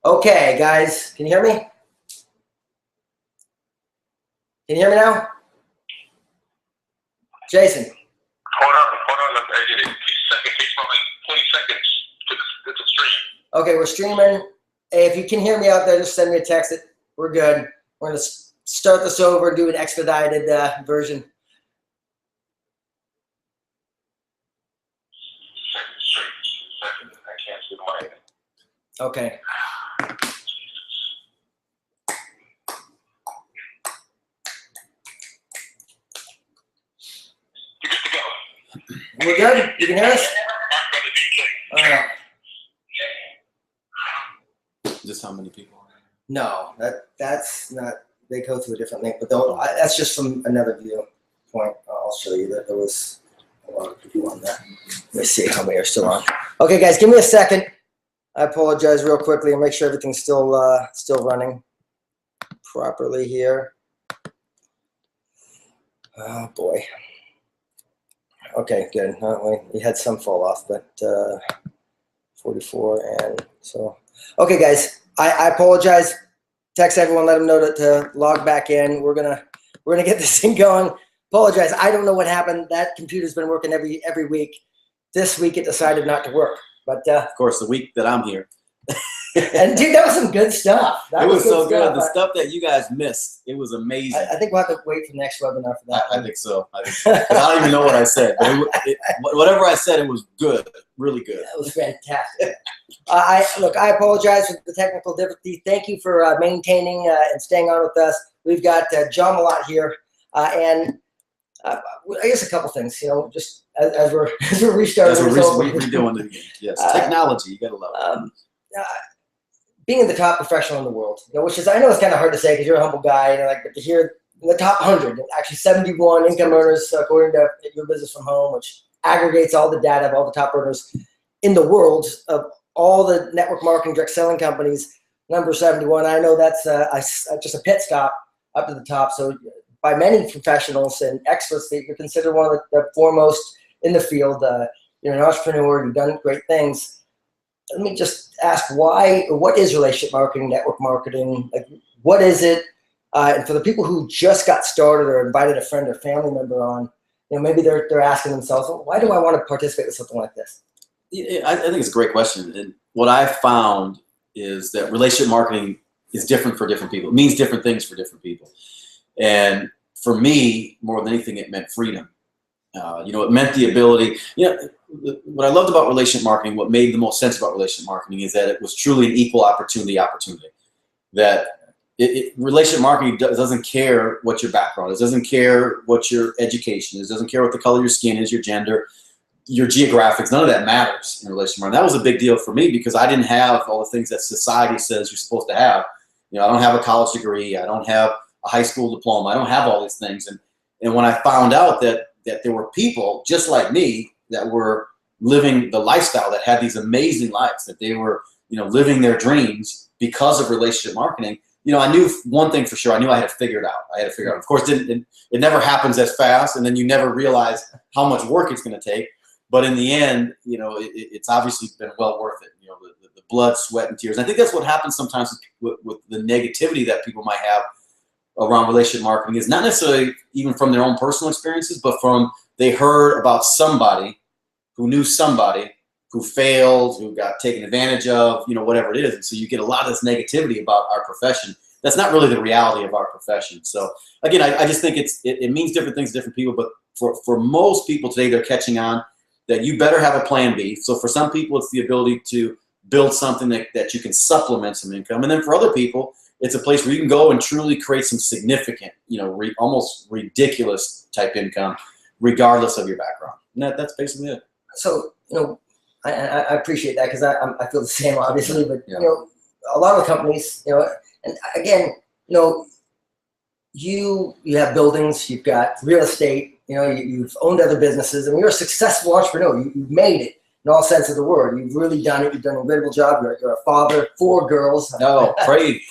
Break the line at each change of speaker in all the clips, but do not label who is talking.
Okay, guys, can you hear me? Can you hear me now? Jason.
Hold on. It takes probably 20 seconds to stream.
Okay, we're streaming. Hey, if you can hear me out there, just send me a text. We're good. We're going to start this over and do an expedited version.
Second. I can't see the mic.
Okay.
You're good to go.
We're good? You can hear us? All right.
Just how many people?
No, that's not. They go through a different link, but that's just from another viewpoint. I'll show you that there was a lot of people on that. Let me see how many are still on. Okay, guys, give me a second. I apologize real quickly and make sure everything's still running properly here. Oh boy. Okay, good. We had some fall off, but 44 and so. Okay, guys, I apologize. Text everyone, let them know to log back in. We're gonna get this thing going. Apologize. I don't know what happened. That computer's been working every week. This week it decided not to work. But
of course, the week that I'm here.
And dude, that was some good stuff.
It was so good. The stuff that you guys missed, it was amazing.
I think we'll have to wait for the next webinar for that.
I think so. I don't even know what I said. But whatever I said, it was good. Really good.
That was fantastic. I apologize for the technical difficulty. Thank you for maintaining and staying on with us. We've got John Molott here, and I guess a couple things. Just as we're restarting.
As we're redoing it again. Yes, technology. You gotta love it.
Being the top professional in the world, which is, I know it's kind of hard to say because you're a humble guy, but to hear the top 100, actually 71 income earners according to Your Business from Home, which aggregates all the data of all the top earners in the world of all the network marketing direct selling companies, number 71. I know that's just a pit stop up to the top. So by many professionals and experts, that you're considered one of the foremost in the field. You're an entrepreneur. You've done great things. Let me just ask what is relationship marketing, network marketing? Like, what is it? And for the people who just got started or invited a friend or family member on, maybe they're asking themselves, well, why do I want to participate with something like this?
I think it's a great question. And what I found is that relationship marketing is different for different people. It means different things for different people. And for me, more than anything, it meant freedom. It meant the ability, what I loved about relationship marketing, what made the most sense about relationship marketing is that it was truly an equal opportunity. That relationship marketing doesn't care what your background is, doesn't care what your education is, doesn't care what the color of your skin is, your gender, your geographics, none of that matters in relationship marketing. That was a big deal for me because I didn't have all the things that society says you're supposed to have. I don't have a college degree, I don't have a high school diploma, I don't have all these things. And when I found out that there were people just like me that were living the lifestyle, that had these amazing lives, that they were, living their dreams because of relationship marketing, I knew one thing for sure. I knew I had to figure it out. Of course, it never happens as fast, and then you never realize how much work it's going to take. But in the end, it's obviously been well worth it. The blood, sweat, and tears. And I think that's what happens sometimes with the negativity that people might have around relationship marketing, is not necessarily even from their own personal experiences, but from they heard about somebody who knew somebody who failed, who got taken advantage of, whatever it is. And so you get a lot of this negativity about our profession. That's not really the reality of our profession. So again, I just think it means different things to different people, but for most people today, they're catching on that you better have a plan B. So for some people, it's the ability to build something that you can supplement some income. And then for other people, it's a place where you can go and truly create some significant, almost ridiculous type income, regardless of your background. And that's basically it.
So, I appreciate that because I feel the same, obviously. But, a lot of the companies, and again, you have buildings, you've got real estate, you've owned other businesses. I mean, you're a successful entrepreneur. You've made it in all sense of the word. You've really done it. You've done a incredible job. You're a father, 4 girls.
No, pray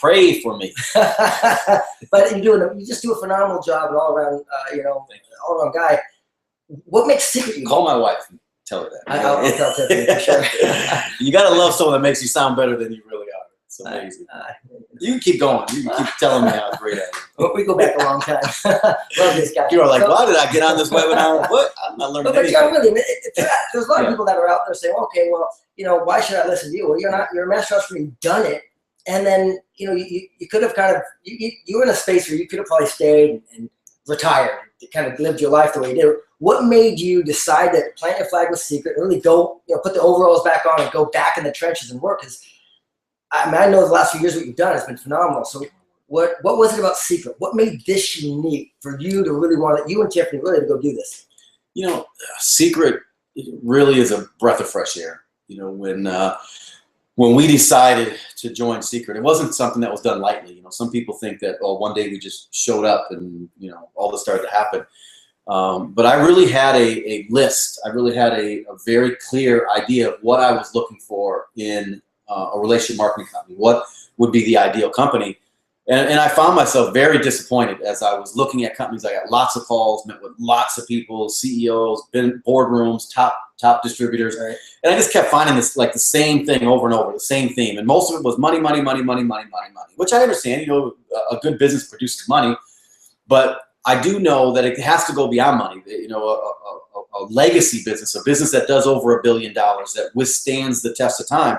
for me.
But you just do a phenomenal job, an all around, all around guy. What makes secret you?
Call my wife and tell her that.
I'll tell Tiffany for sure.
You got to love someone that makes you sound better than you really are. It's amazing. You can keep going. You can keep telling me how great I am.
We go back a long time. Love this guy.
You're like, why did I get on this webinar? What? I'm not learning
But
anything.
John, really, there's a lot of people that are out there saying, okay, well, why should I listen to you? Well, you're a master entrepreneur, you've done it. And then, you could have kind of, you were in a space where you could have probably stayed and retired, kind of lived your life the way you did. What made you decide to plant your flag with Secret and really go, put the overalls back on and go back in the trenches and work? Because I know the last few years what you've done has been phenomenal. So what was it about Secret? What made this unique for you to really you and Tiffany really to go do this?
Secret really is a breath of fresh air. When we decided to join Secret, it wasn't something that was done lightly. Some people think that, one day we just showed up and, all this started to happen. But I really had a list. I really had a very clear idea of what I was looking for in a relationship marketing company. What would be the ideal company? And I found myself very disappointed as I was looking at companies. I got lots of calls, met with lots of people, CEOs, been in boardrooms, top distributors. Right. And I just kept finding this, like the same thing over and over, the same theme. And most of it was money, money, money, money, money, money, money, which I understand, a good business produces money. But I do know that it has to go beyond money. A legacy business, a business that does over $1 billion, that withstands the test of time.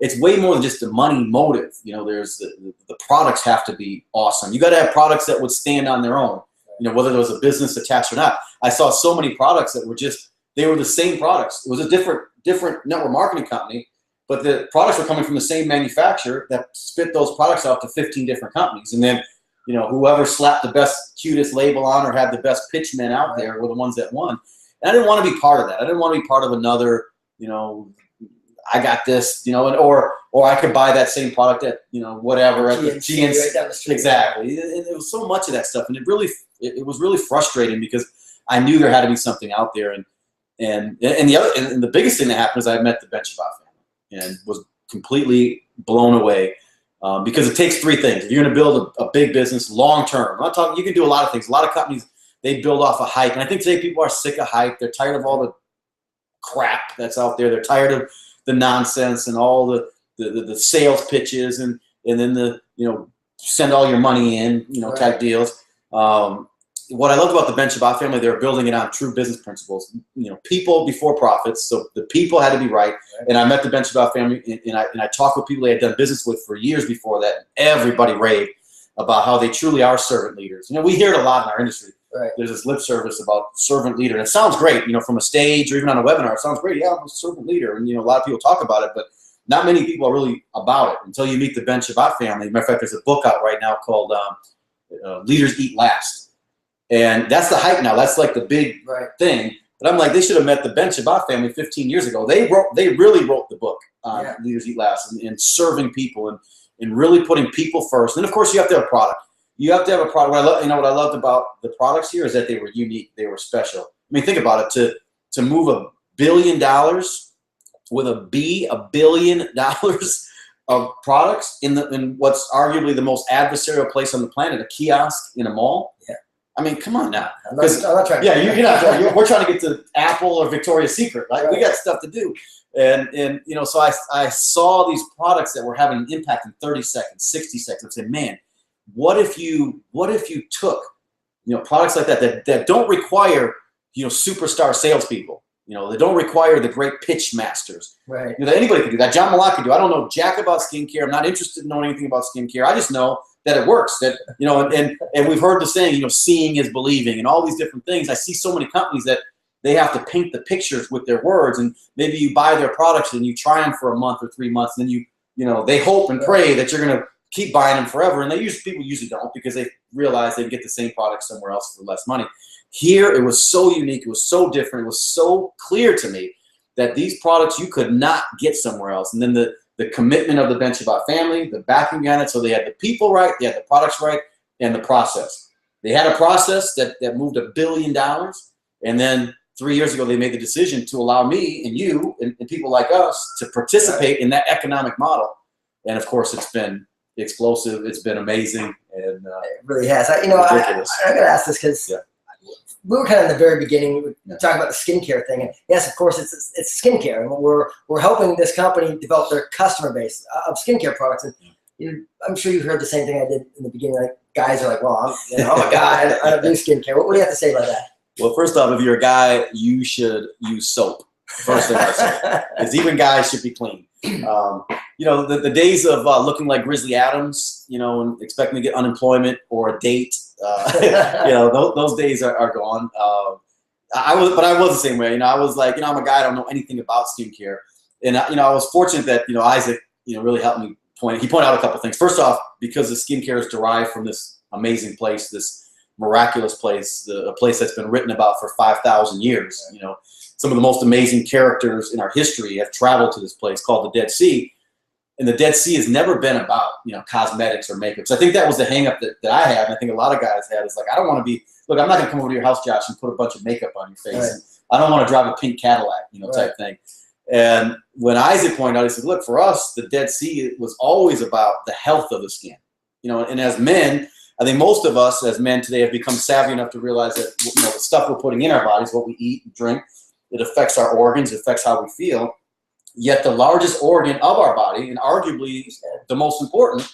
It's way more than just the money motive. There's the products have to be awesome. You got to have products that would stand on their own, whether there was a business attached or not. I saw so many products that were they were the same products. It was a different network marketing company, but the products were coming from the same manufacturer that spit those products out to 15 different companies. And then, whoever slapped the best, cutest label on or had the best pitchmen out there were the ones that won. And I didn't want to be part of that. I didn't want to be part of another, I got this, or I could buy that same product at, whatever at the GNC. Right down the street. Exactly. It was so much of that stuff. And it was really frustrating because I knew there had to be something out there. And the biggest thing that happened is I met the Benchabout family and was completely blown away because it takes three things. If you're going to build a big business long-term, I'm not talking, you can do a lot of things. A lot of companies, they build off a hype. And I think today people are sick of hype. They're tired of all the crap that's out there. They're tired of the nonsense and all the sales pitches and then send all your money in, type deals. What I loved about the Benchabout family, they were building it on true business principles. People before profits. So the people had to be right. And I met the Benchabout family and I talked with people they had done business with for years before that. Everybody raved about how they truly are servant leaders. We hear it a lot in our industry. Right. There's this lip service about servant leader. And it sounds great, from a stage or even on a webinar. It sounds great. Yeah, I'm a servant leader. And, a lot of people talk about it, but not many people are really about it until you meet the Benchabout family. Matter of fact, there's a book out right now called Leaders Eat Last. And that's the hype now. That's like the big thing. But I'm like, they should have met the Benchabout family 15 years ago. They really wrote the book on Leaders Eat Last and serving people and really putting people first. And, of course, you have to have a product. You have to have a product. What I loved about the products here is that they were unique. They were special. I mean, think about it. To move $1 billion with $1 billion of products in what's arguably the most adversarial place on the planet, a kiosk in a mall. Yeah. I mean, come on now. I'm not trying. Yeah, you're not trying. We're trying to get to Apple or Victoria's Secret. Right? We got stuff to do. And so I saw these products that were having an impact in 30 seconds, 60 seconds. I said, man, what if you took, products like that don't require, superstar salespeople, they don't require the great pitch masters. Right. That anybody can do that. John Molott can do. I don't know jack about skincare. I'm not interested in knowing anything about skincare. I just know that it works. That and we've heard the saying, seeing is believing, and all these different things. I see so many companies that they have to paint the pictures with their words, and maybe you buy their products and you try them for a month or 3 months, and then they hope and pray that you're going to keep buying them forever, and people usually don't because they realize they can get the same product somewhere else for less money. Here, it was so unique, it was so different, it was so clear to me that these products you could not get somewhere else. And then the commitment of the Benchabout family, the backing on it, so they had the people right, they had the products right, and the process. They had a process that moved $1 billion, and then 3 years ago they made the decision to allow me and you and people like us to participate in that economic model. And of course, it's been explosive. It's been amazing, and
it really has. I got to ask this because we were kind of in the very beginning. We were talking about the skincare thing, and yes, of course, it's skincare, and we're helping this company develop their customer base of skincare products. And I'm sure you've heard the same thing I did in the beginning. Like guys are like, "Well, I'm a guy. I don't do skincare." What do you have to say about that?
Well, first off, if you're a guy, you should use soap. First thing I say, because even guys should be clean. The days of looking like Grizzly Adams, and expecting to get unemployment or a date, those days are gone. I was the same way. I was like, I'm a guy. I don't know anything about skincare, and I was fortunate that Isaac, really helped me point. He pointed out a couple things. First off, because the skincare is derived from this amazing place, this miraculous place, a place that's been written about for 5,000 years. Some of the most amazing characters in our history have traveled to this place called the Dead Sea. And the Dead Sea has never been about, cosmetics or makeup. So I think that was the hang up that I had. And I think a lot of guys had. Is like, I don't want to be, look, I'm not going to come over to your house, Josh, and put a bunch of makeup on your face.
Right.
And I don't want to drive a pink Cadillac, type thing. And when Isaac pointed out, he said, look, for us, the Dead Sea was always about the health of the skin. And as men, I think most of us as men today have become savvy enough to realize that, the stuff we're putting in our bodies, what we eat and drink, it affects our organs, it affects how we feel. Yet the largest organ of our body, and arguably the most important,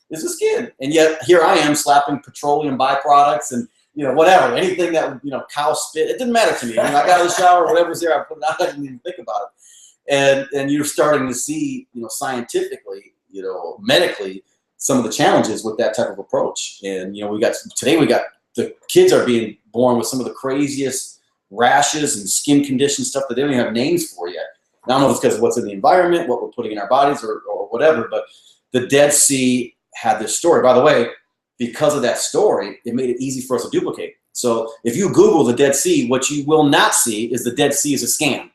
is the skin. And yet here I am slapping petroleum byproducts and whatever, anything that cow spit. It didn't matter to me. I got out of the shower, whatever's there, I put it out. I didn't even think about it. And you're starting to see, scientifically, medically, some of the challenges with that type of approach. And we got the kids are being born with some of the craziest rashes and skin condition stuff that they don't even have names for yet. Now, I don't know if it's because of what's in the environment, what we're putting in our bodies, or whatever, but the Dead Sea had this story. By the way, because of that story, it made it easy for us to duplicate. So if you Google the Dead Sea, what you will not see is the Dead Sea is a scam.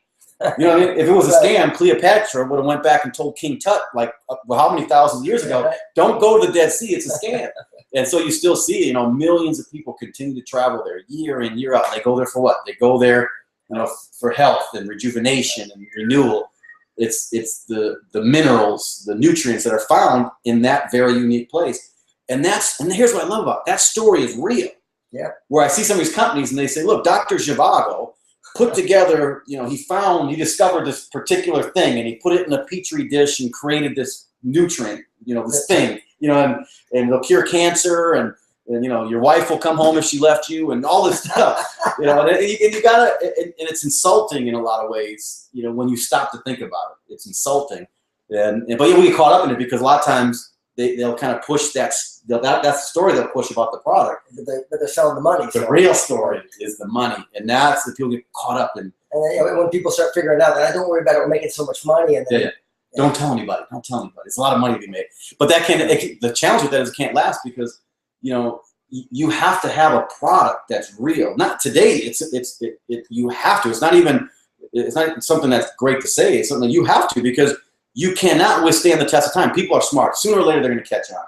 You know what I mean? If it was a scam, Cleopatra would have went back and told King Tut, like, how many thousands of years ago, don't go to the Dead Sea, it's a scam. And so you still see, millions of people continue to travel there year in, year out. They go there for what? They go there, for health and rejuvenation and renewal. It's the minerals, the nutrients that are found in that very unique place. And here's what I love about it. That story is real.
Yeah.
Where I see some of these companies and they say, look, Dr. Zhivago put together, he discovered this particular thing and he put it in a petri dish and created this nutrient, this thing, and it'll cure cancer and your wife will come home if she left you and all this stuff, and you gotta, and it's insulting in a lot of ways, when you stop to think about it, it's insulting. But we get caught up in it because a lot of times they'll kind of push that's the story they'll push about the product.
But they're selling the money.
The real story is the money, and that's the people get caught up in.
And when people start figuring out that, don't worry about it, we're making so much money, and then,
don't tell anybody. Don't tell anybody. It's a lot of money to be made, but the challenge with that is it can't last because you have to have a product that's real. Not today. You have to. It's not something that's great to say. It's something you have to because you cannot withstand the test of time. People are smart. Sooner or later, they're going to catch on.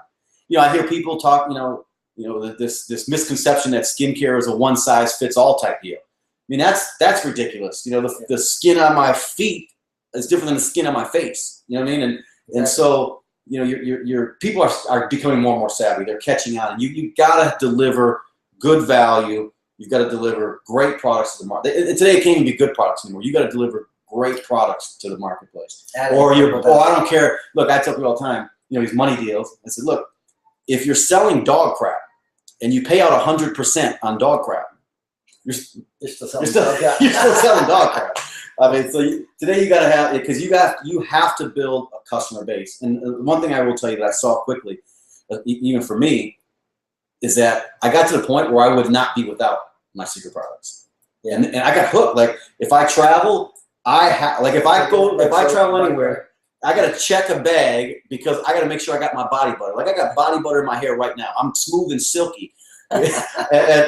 I hear people talk, this misconception that skincare is a one-size-fits-all type deal. I mean, that's ridiculous. The skin on my feet is different than the skin on my face. You know what I mean? And so, your people are becoming more and more savvy. They're catching on. You got to deliver good value. You've got to deliver great products to the market. Today, it can't even be good products anymore. You got to deliver great products to the marketplace. I don't care. Look, I tell people all the time, these money deals. I said, look, if you're selling dog crap and you pay out 100% on dog crap, you're still selling dog crap. I mean, so today you got to have it because you have to build a customer base. And one thing I will tell you that I saw quickly, even for me, is that I got to the point where I would not be without my secret products. Yeah. And I got hooked. Like if I travel, if I travel anywhere, I got to check a bag because I got to make sure I got my body butter. Like I got body butter in my hair right now. I'm smooth and silky. And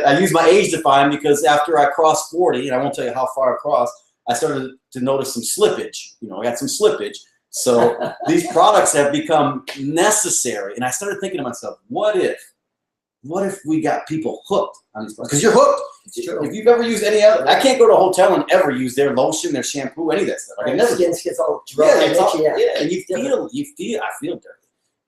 I use my age define because after I crossed 40, and I won't tell you how far across, I started to notice some slippage. I got some slippage. So these products have become necessary. And I started thinking to myself, what if we got people hooked on these products? Because you're hooked. If you've ever used any other, I can't go to a hotel and ever use their lotion, their shampoo, any of that stuff.
Like never gets all dry.
And you feel, I feel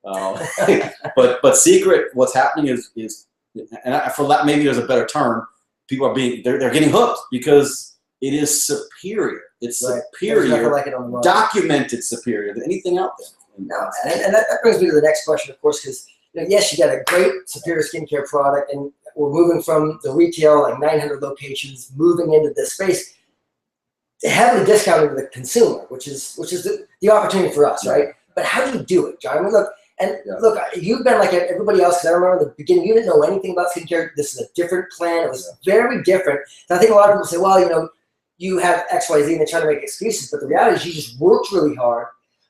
dirty. But secret, what's happening is maybe there's a better term, people are they're getting hooked because it is superior. It's
Right.
superior,
There's nothing like it on the market.
documented superior than anything out there.
No, and that brings me to the next question, of course, because yes, you got a great superior skincare product, and we're moving from the retail, like 900 locations, moving into this space, heavily discounted to the consumer, which is the opportunity for us, right? But how do you do it, John? I mean, look, you've been like everybody else, because I remember the beginning, you didn't know anything about skincare. This is a different plan. It was very different. And I think a lot of people say, well, you have X, Y, Z, and they're trying to make excuses. But the reality is you just worked really hard,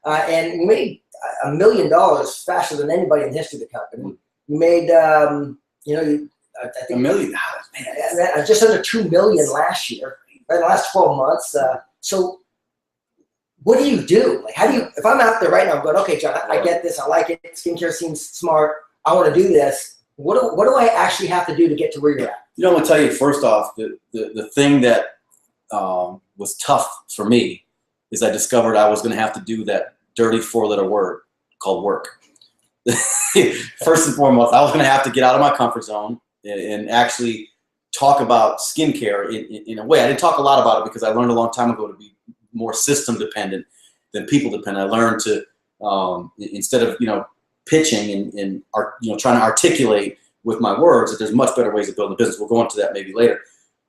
and you made $1 million faster than anybody in the history of the company. You made, I think
$1 million,
man, just under $2 million last year, right, the last 12 months. So what do you do? Like, how do you, if I'm out there right now, I'm going, okay, John, I get this. I like it. Skincare seems smart. I want to do this. What do I actually have to do to get to where you're at?
I'm going to tell you, first off, the thing that was tough for me is I discovered I was going to have to do that dirty 4-letter word called work. First and foremost, I was going to have to get out of my comfort zone and actually talk about skincare in a way. I didn't talk a lot about it because I learned a long time ago to be more system dependent than people dependent. I learned to instead of pitching and trying to articulate with my words, that there's much better ways of building a business. We'll go into that maybe later.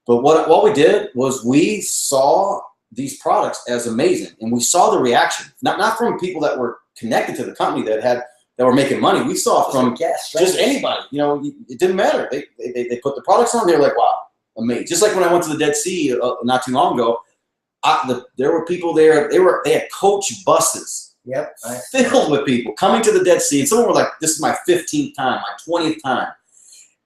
But what we did was we saw these products as amazing, and we saw the reaction, not from people that were connected to the company that were making money. We saw from just anybody. It didn't matter. They put the products on. They were like, wow, amazing. Just like when I went to the Dead Sea not too long ago, there were people there. They had coach buses filled with people coming to the Dead Sea, and some were like, this is my 15th time, my 20th time.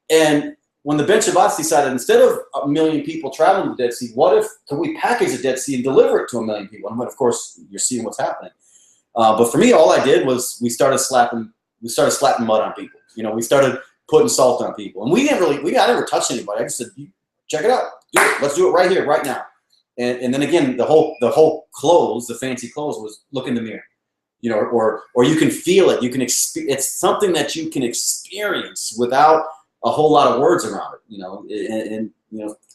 And when the Bench of Odds decided, instead of 1 million people traveling to the Dead Sea, could we package the Dead Sea and deliver it to 1 million people? And of course, you're seeing what's happening. But for me, all I did was we started slapping mud on people. We started putting salt on people, and I never touched anybody. I just said, check it out, do it. Let's do it right here, right now. And then again, the whole close, the fancy close, was look in the mirror, or you can feel it. It's something that you can experience without a whole lot of words around it, and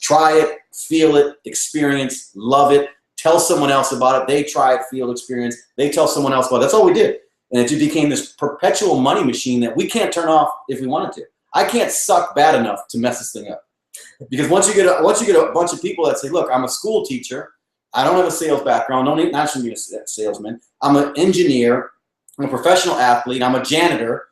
try it, feel it, experience, love it, tell someone else about it. They try it, feel, experience. They tell someone else about it. That's all we did. And it just became this perpetual money machine that we can't turn off if we wanted to. I can't suck bad enough to mess this thing up. Because once you get a bunch of people that say, look, I'm a school teacher, I don't have a sales background, not should be a salesman, I'm an engineer, I'm a professional athlete, I'm a janitor,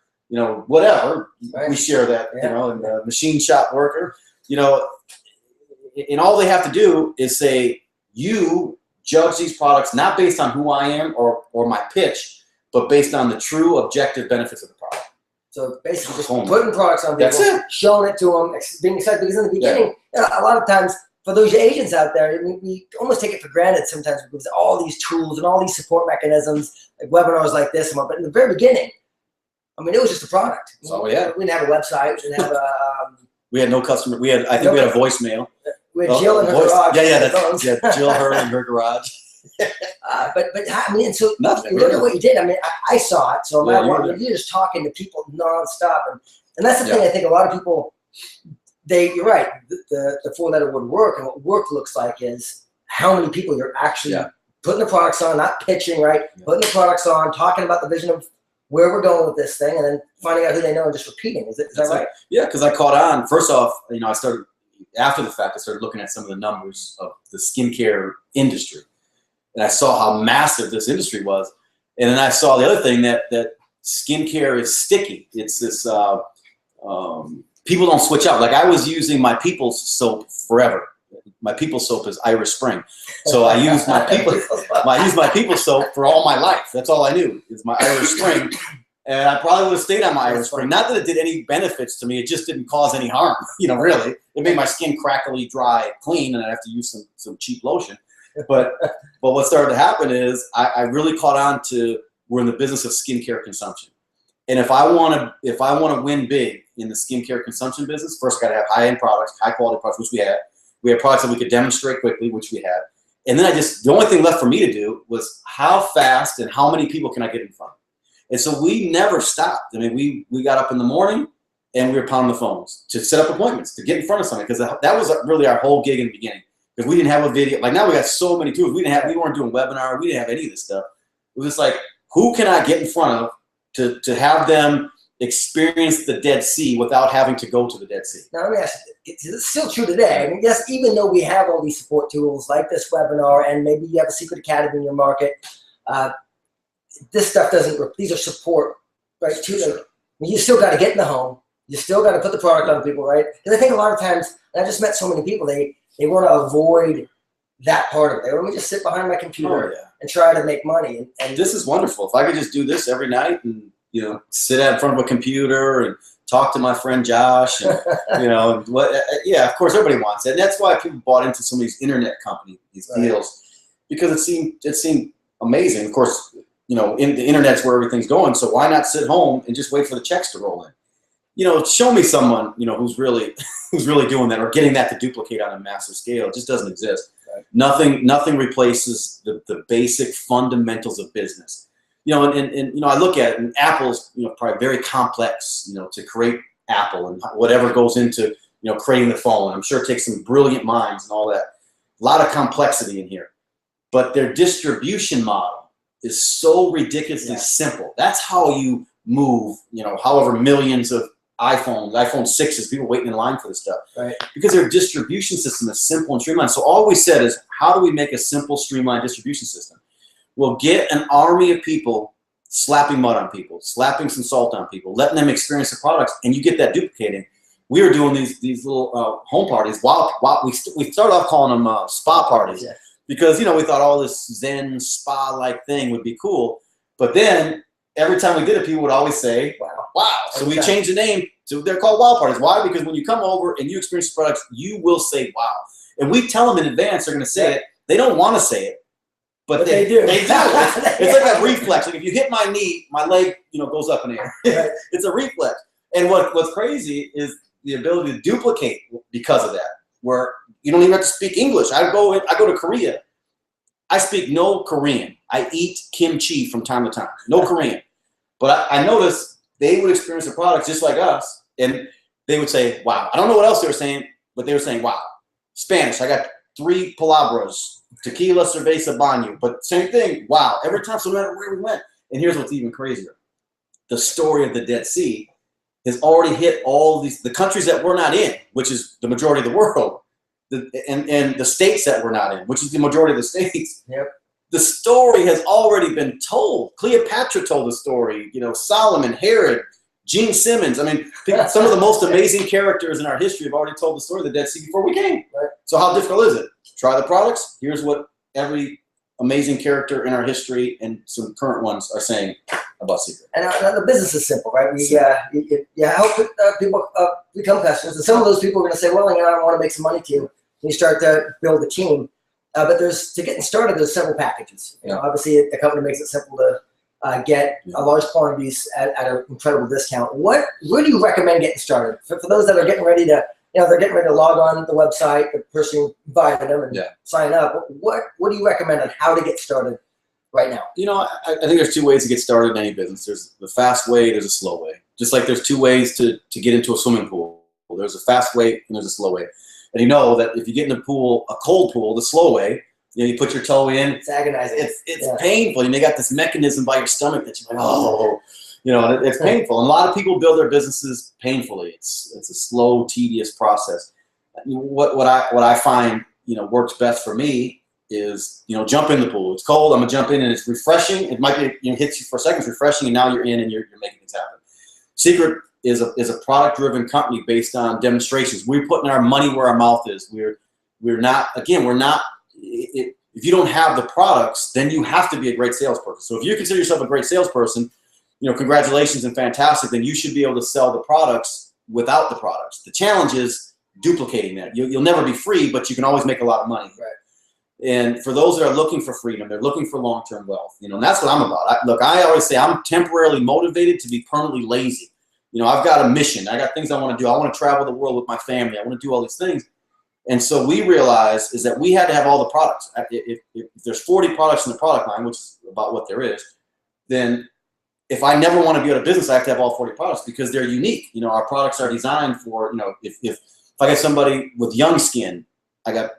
whatever, we share that, and a machine shop worker, and all they have to do is say, you judge these products not based on who I am or my pitch, but based on the true objective benefits of the product.
So basically just putting products on people, showing it to them, being excited. Because in the beginning, a lot of times for those agents out there, we almost take it for granted sometimes because all these tools and all these support mechanisms, like webinars like this. But in the very beginning, it was just a product.
So we didn't
have a website. We didn't have a...
we had no customer. I think we had a voicemail.
We had Jill in her garage.
Jill, her in her garage.
And so
Nothing,
look at what you did. I saw it. So you're just talking to people nonstop, and that's the thing. I think a lot of people, you're right. The 4-letter word work, and what work looks like is how many people you're actually putting the products on, not pitching, right? Putting the products on, talking about the vision of where we're going with this thing, and then finding out who they know and just repeating. Is that right?
Yeah, because I caught on. First off, I started after the fact. I started looking at some of the numbers of the skincare industry. And I saw how massive this industry was. And then I saw the other thing that skincare is sticky. It's this, people don't switch out. Like I was using my People's soap forever. My People's soap is Irish Spring. So I used my People's soap for all my life. That's all I knew is my Irish Spring. And I probably would have stayed on my Irish Spring. Not that it did any benefits to me. It just didn't cause any harm, really. It made my skin crackly, dry, clean, and I have to use some cheap lotion. But what started to happen is I really caught on to we're in the business of skincare consumption, and if I want to win big in the skincare consumption business, first got to have high-end products, high-quality products, which we had. We had products that we could demonstrate quickly, which we had, and then the only thing left for me to do was how fast and how many people can I get in front of. And so we never stopped. We got up in the morning and we were pounding the phones to set up appointments, to get in front of somebody, because that was really our whole gig in the beginning. Because we didn't have a video. Like now we got so many tools. We weren't doing webinar. We didn't have any of this stuff. It was just like, who can I get in front of to have them experience the Dead Sea without having to go to the Dead Sea?
Now let me ask you, it's still true today. I mean, yes, even though we have all these support tools like this webinar, and maybe you have a secret academy in your market, this stuff doesn't. These are support, right? I mean, you still got to get in the home. You still got to put the product on people, right? Because I think a lot of times, and I just met so many people, they want to avoid that part of it. They want me to just sit behind my computer and try to make money. And
this is wonderful. If I could just do this every night and, you know, sit in front of a computer and talk to my friend Josh, and, you know, yeah, of course everybody wants it. And that's why people bought into some of these internet companies, these deals, because it seemed amazing. Of course, you know, the internet's where everything's going. So why not sit home and just wait for the checks to roll in? You know, show me someone, you know, who's really doing that or getting that to duplicate on a massive scale. It just doesn't exist. Right. Nothing replaces the basic fundamentals of business. You know, and you know, I look at it, and Apple's, you know, probably very complex, you know, to create Apple and whatever goes into, you know, creating the phone. I'm sure it takes some brilliant minds and all that. A lot of complexity in here. But their distribution model is so ridiculously simple. That's how you move, you know, however millions of iPhone 6s, people waiting in line for this stuff. Right. Because their distribution system is simple and streamlined. So all we said is, how do we make a simple, streamlined distribution system? We'll get an army of people slapping mud on people, slapping some salt on people, letting them experience the products, and you get that duplicating. We were doing these little home parties. We started off calling them spa parties because, you know, we thought all this Zen spa-like thing would be cool. But then every time we did it, people would always say, wow. So we changed the name to, they're called wow parties. Why? Because when you come over and you experience the products, you will say wow. And we tell them in advance they're going to say it. They don't want to say it, but they do. They do. It's like a reflex. Like if you hit my knee, my leg, you know, goes up in the air. Right. It's a reflex. And what's crazy is the ability to duplicate because of that, where you don't even have to speak English. I go to Korea. I speak no Korean. I eat kimchi from time to time. No Korean. But I noticed they would experience the products just like us, and they would say, wow. I don't know what else they were saying, but they were saying, wow. Spanish, I got 3 palabras, tequila, cerveza, baño. But same thing, wow. Every time, so no matter where we went. And here's what's even crazier. The story of the Dead Sea has already hit all the countries that we're not in, which is the majority of the world, and the states that we're not in, which is the majority of the states. Yep. The story has already been told. Cleopatra told the story. You know, Solomon, Herod, Gene Simmons. I mean, some of the most amazing characters in our history have already told the story of the Dead Sea before we came. Right. So how difficult is it? Try the products. Here's what every amazing character in our history and some current ones are saying about Secret. And
the business is simple, right? You help people become customers. And some of those people are going to say, well, you know, I want to make some money too. You start to build a team. But to getting started, there's several packages. You know, obviously, the company makes it simple to get a large quantities at an incredible discount. Where do you recommend getting started for those that are getting ready to, you know, they're getting ready to log on the website, the person invited them and sign up. What do you recommend on how to get started right now?
You know, I think there's 2 ways to get started in any business. There's the fast way. There's a slow way. Just like there's 2 ways to get into a swimming pool. There's a fast way and there's a slow way. And you know that if you get in a pool, a cold pool, the slow way, you know, you put your toe in.
It's agonizing.
It's painful. And they got this mechanism by your stomach that you're like, oh, you know, and it's painful. And a lot of people build their businesses painfully. It's a slow, tedious process. What I find, you know, works best for me is, you know, jump in the pool. It's cold. I'm gonna jump in, and it's refreshing. It might be, you know, hits you for a second, it's refreshing, and now you're in and you're making things happen. Secret is a product-driven company based on demonstrations. We're putting our money where our mouth is. We're not. If you don't have the products, then you have to be a great salesperson. So if you consider yourself a great salesperson, you know, congratulations and fantastic. Then you should be able to sell the products without the products. The challenge is duplicating that. You'll never be free, but you can always make a lot of money. Right. And for those that are looking for freedom, they're looking for long-term wealth. You know, and that's what I'm about. I always say I'm temporarily motivated to be permanently lazy. You know, I've got a mission. I got things I want to do. I want to travel the world with my family. I want to do all these things. And so we realized is that we had to have all the products. If there's 40 products in the product line, which is about what there is, then if I never want to be out of business, I have to have all 40 products because they're unique. You know, our products are designed for, you know, if I got somebody with young skin, I got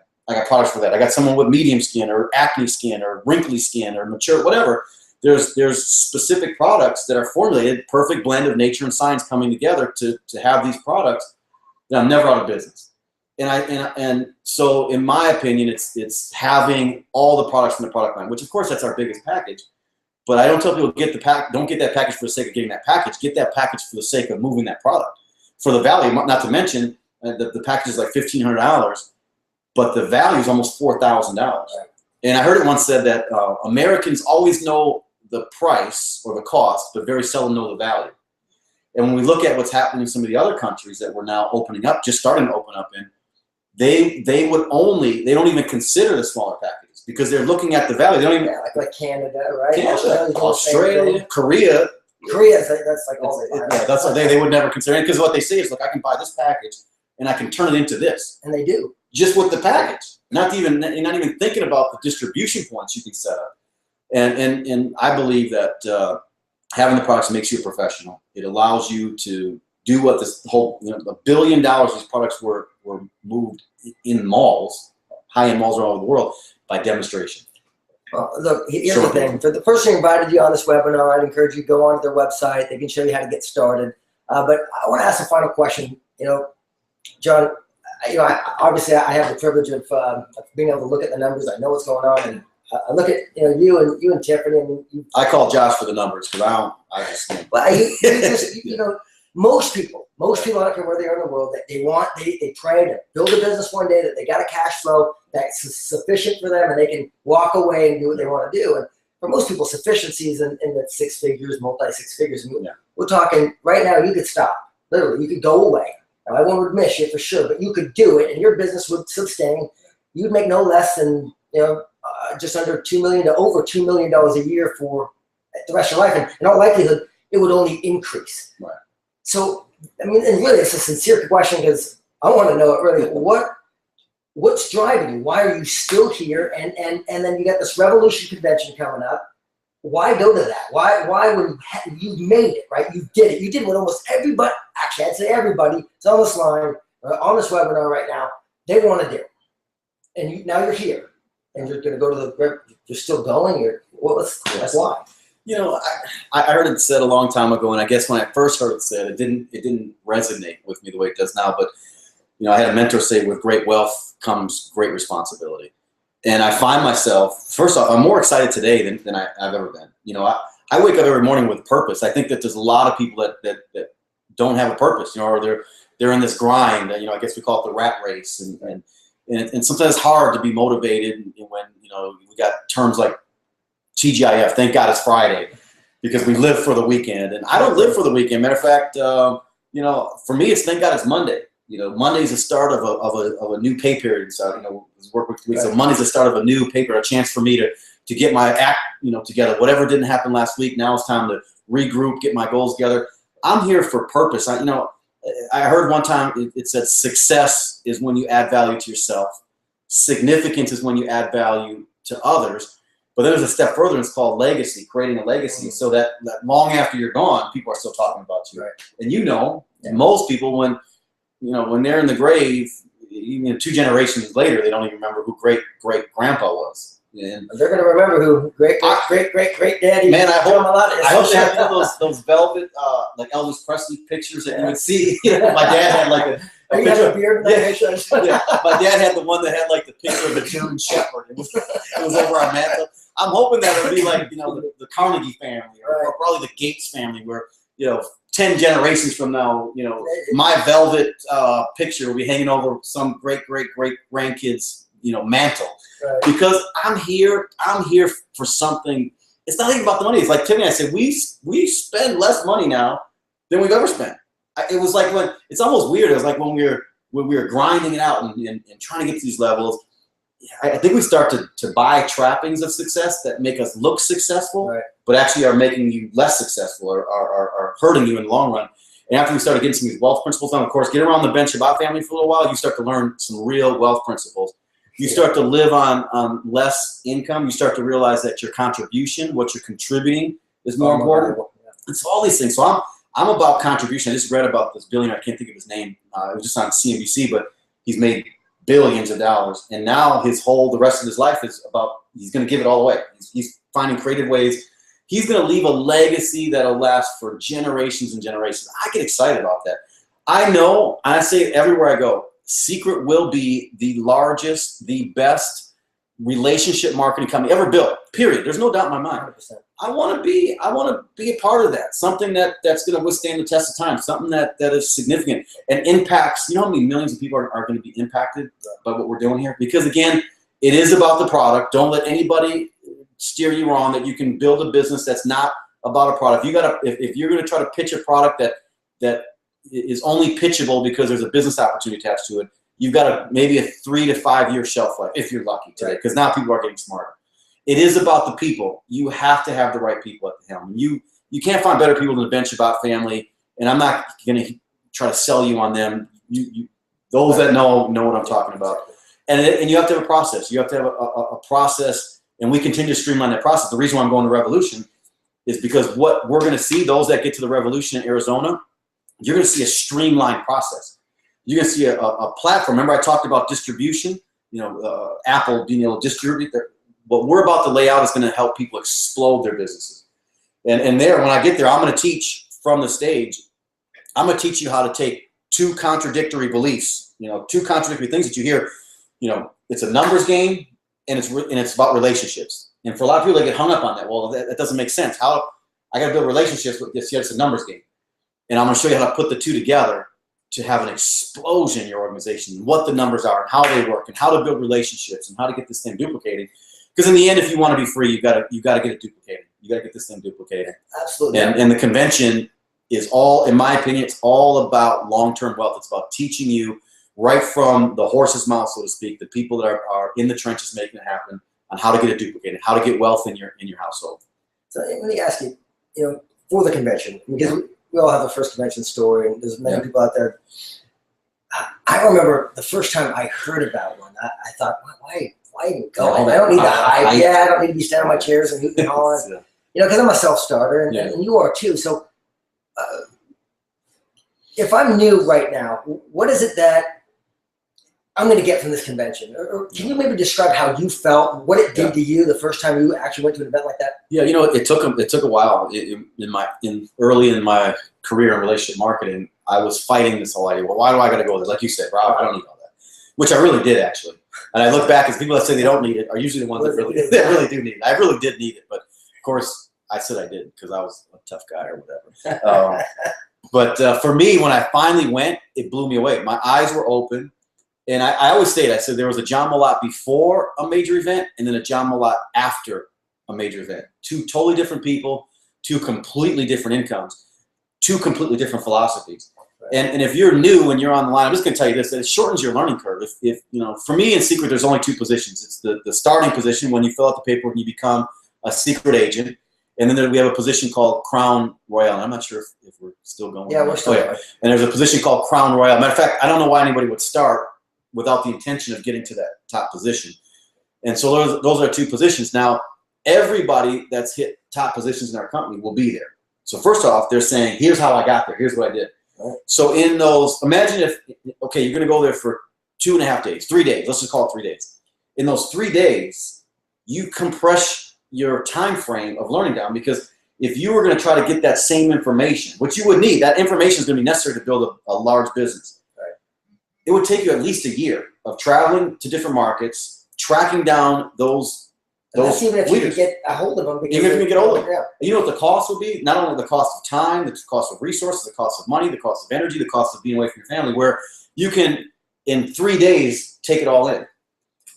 products for that. I got someone with medium skin or acne skin or wrinkly skin or mature, whatever. There's specific products that are formulated, perfect blend of nature and science coming together to have these products that I'm never out of business. And so in my opinion, it's having all the products in the product line, which of course that's our biggest package. But I don't tell people don't get that package for the sake of getting that package. Get that package for the sake of moving that product. For the value, not to mention the package is like $1,500, but the value is almost $4,000. And I heard it once said that Americans always know the price or the cost, but very seldom know the value. And when we look at what's happening in some of the other countries that we're now opening up, just starting to open up in, they don't even consider the smaller packages because they're looking at the value. They don't even
like Canada, right?
Canada, Australia, Korea.
That's like all
that's what they would never consider it because what they say is, look, I can buy this package and I can turn it into this.
And they do. Just
with the package. You're not even thinking about the distribution points you can set up. And I believe that having the products makes you a professional. It allows you to do what this whole, you know, $1 billion these products were moved in malls, high-end malls all over the world by demonstration.
Well, look, here's the thing. For the person who invited you on this webinar, I'd encourage you to go onto their website. They can show you how to get started. But I want to ask a final question. You know, John, you know, obviously I have the privilege of being able to look at the numbers. I know what's going on, and I look at you and Tiffany. And
I call Josh for the numbers because
you know, most people, I don't care where they are in the world, that they pray to build a business one day that they got a cash flow that's sufficient for them and they can walk away and do what they want to do. And for most people, sufficiency is in the six figures, multi-six figures. And we're talking right now, you could stop. Literally, you could go away. Now, I won't admit you for sure, but you could do it and your business would sustain. You'd make no less than, you know, just under $2 million to over $2 million a year for the rest of your life. And in all likelihood, it would only increase.
Right.
So, I mean, and really, it's a sincere question because I want to know it really. What's driving you? Why are you still here? And then you got this Revolution convention coming up. Why go to that? Why when you made it, right? You did it. You did what almost everybody, actually, I'd say everybody, is on this line, on this webinar right now, they want to do. And now you're here. And you're going to go to you're still going? That's why.
You know, I heard it said a long time ago, and I guess when I first heard it said, it didn't resonate with me the way it does now. But you know, I had a mentor say, "With great wealth comes great responsibility." And I find myself, first off, I'm more excited today than I've ever been. You know, I wake up every morning with purpose. I think that there's a lot of people that don't have a purpose, you know, or they're in this grind. You know, I guess we call it the rat race, and sometimes it's hard to be motivated when, you know, we got terms like TGIF, thank God it's Friday, because we live for the weekend. And I don't live for the weekend. Matter of fact, you know, for me, it's thank God it's Monday. You know, Monday's the start of a new pay period. So, you know, work week to week. So Monday's the start of a new pay period, a chance for me to get my act, you know, together. Whatever didn't happen last week, now it's time to regroup, get my goals together. I'm here for purpose. You know, I heard one time it said success is when you add value to yourself. Significance is when you add value to others. But then there's a step further, and it's called legacy, creating a legacy, so that long after you're gone, people are still talking about you.
Right.
And you know, most people, when they're in the grave, even 2 generations later, they don't even remember who great grandpa was. And
they're going to remember who great daddy.
Man, I hope they have those velvet like Elvis Presley pictures that you would see. My dad had like a picture of a beard. Yeah, my dad had the one that had like the picture of a German Shepherd. It was over our mantle. I'm hoping that it'll be like, you know, the Carnegie family or probably the Gates family, where, you know, 10 generations from now, you know, my velvet picture will be hanging over some great grandkids, you know, mantle. Right. Because I'm here for something. It's not even about the money. It's like Timmy, I said, we spend less money now than we've ever spent. It was like it's almost weird. It was like when we were grinding it out and trying to get to these levels. I think we start to buy trappings of success that make us look successful, right, but actually are making you less successful or are hurting you in the long run. And after we started getting some of these wealth principles down, of course, get around the Ben Shabbat family for a little while, you start to learn some real wealth principles. You start to live on less income. You start to realize that your contribution, what you're contributing, is more important. It's all these things. So I'm about contribution. I just read about this billionaire. I can't think of his name. It was just on CNBC, but he's made billions of dollars, and now the rest of his life is about, he's going to give it all away. He's finding creative ways. He's going to leave a legacy that'll last for generations and generations. I get excited about that. I know, and I say it everywhere I go, Secret will be the largest, the best relationship marketing company ever built, period. There's no doubt in my mind.
100%.
I want to be a part of that. Something that's going to withstand the test of time. Something that is significant and impacts. You know how many millions of people are going to be impacted by what we're doing here? Because again, it is about the product. Don't let anybody steer you wrong that you can build a business that's not about a product. If you're going to try to pitch a product that is only pitchable because there's a business opportunity attached to it, you've got maybe a 3 to 5 year shelf life if you're lucky today. Because now people are getting smarter. It is about the people. You have to have the right people at the helm. You can't find better people than the bench about family. And I'm not going to try to sell you on them. Those that know what I'm talking about. And you have to have a process. You have to have a process, and we continue to streamline that process. The reason why I'm going to Revolution is because what we're going to see, those that get to the Revolution in Arizona, you're going to see a streamlined process. You're going to see a platform. Remember I talked about distribution, Apple being able to distribute their. What we're about to lay out is going to help people explode their businesses. And there, when I get there, I'm going to teach from the stage. I'm going to teach you how to take two contradictory beliefs, two contradictory things that you hear. It's a numbers game, and it's about relationships. And for a lot of people, they get hung up on that. Well, that doesn't make sense. How I got to build relationships with this? Yeah, it's a numbers game. And I'm going to show you how to put the two together to have an explosion in your organization, what the numbers are, and how they work, and how to build relationships, and how to get this thing duplicated. Because in the end, if you want to be free, you got to get it duplicated. You got to get this thing duplicated.
Absolutely.
And the convention is all, in my opinion, it's all about long-term wealth. It's about teaching you right from the horse's mouth, so to speak, the people that are in the trenches making it happen, on how to get it duplicated, how to get wealth in your household.
So let me ask you, for the convention, because we all have a first convention story, and there's many people out there. I remember the first time I heard about one, I thought, why even go? I don't need the hype. I don't need to be standing on my chairs and hooting and hollering. Because I'm a self-starter, and you are too. So if I'm new right now, what is it that I'm going to get from this convention? Or can you maybe describe how you felt, what it did to you the first time you actually went to an event like that?
Yeah, it took a while. Early in my career in relationship marketing, I was fighting this whole idea. Well, why do I got to go there? Like you said, Rob, I don't need all that, which I really did actually. And I look back, as people that say they don't need it are usually the ones that really do need it. I really did need it, but of course I said I didn't because I was a tough guy or whatever. But for me, when I finally went, it blew me away. My eyes were open. And I always say it. I said there was a John Molott before a major event and then a John Molott after a major event. Two totally different people, two completely different incomes, two completely different philosophies. And if you're new and you're on the line, I'm just going to tell you this, that it shortens your learning curve. If for me in Secret, there's only two positions. It's the starting position when you fill out the paperwork and you become a secret agent. And then we have a position called Crown Royal. And I'm not sure if we're still going.
Yeah, we're still going.
And there's a position called Crown Royal. Matter of fact, I don't know why anybody would start without the intention of getting to that top position. And so those are two positions. Now, everybody that's hit top positions in our company will be there. So first off, they're saying, here's how I got there. Here's what I did. Right. So in those, imagine if, okay, you're going to go there for 2.5 days, 3 days. Let's just call it 3 days. In those 3 days, you compress your time frame of learning down, because if you were going to try to get that same information, which you would need, that information is going to be necessary to build a large business. Right. It would take you at least a year of traveling to different markets, tracking down those
that's even if you could get a hold of them.
Even if you can get a hold of them. Yeah. You know what the cost would be? Not only the cost of time, the cost of resources, the cost of money, the cost of energy, the cost of being away from your family, where you can, in 3 days, take it all in.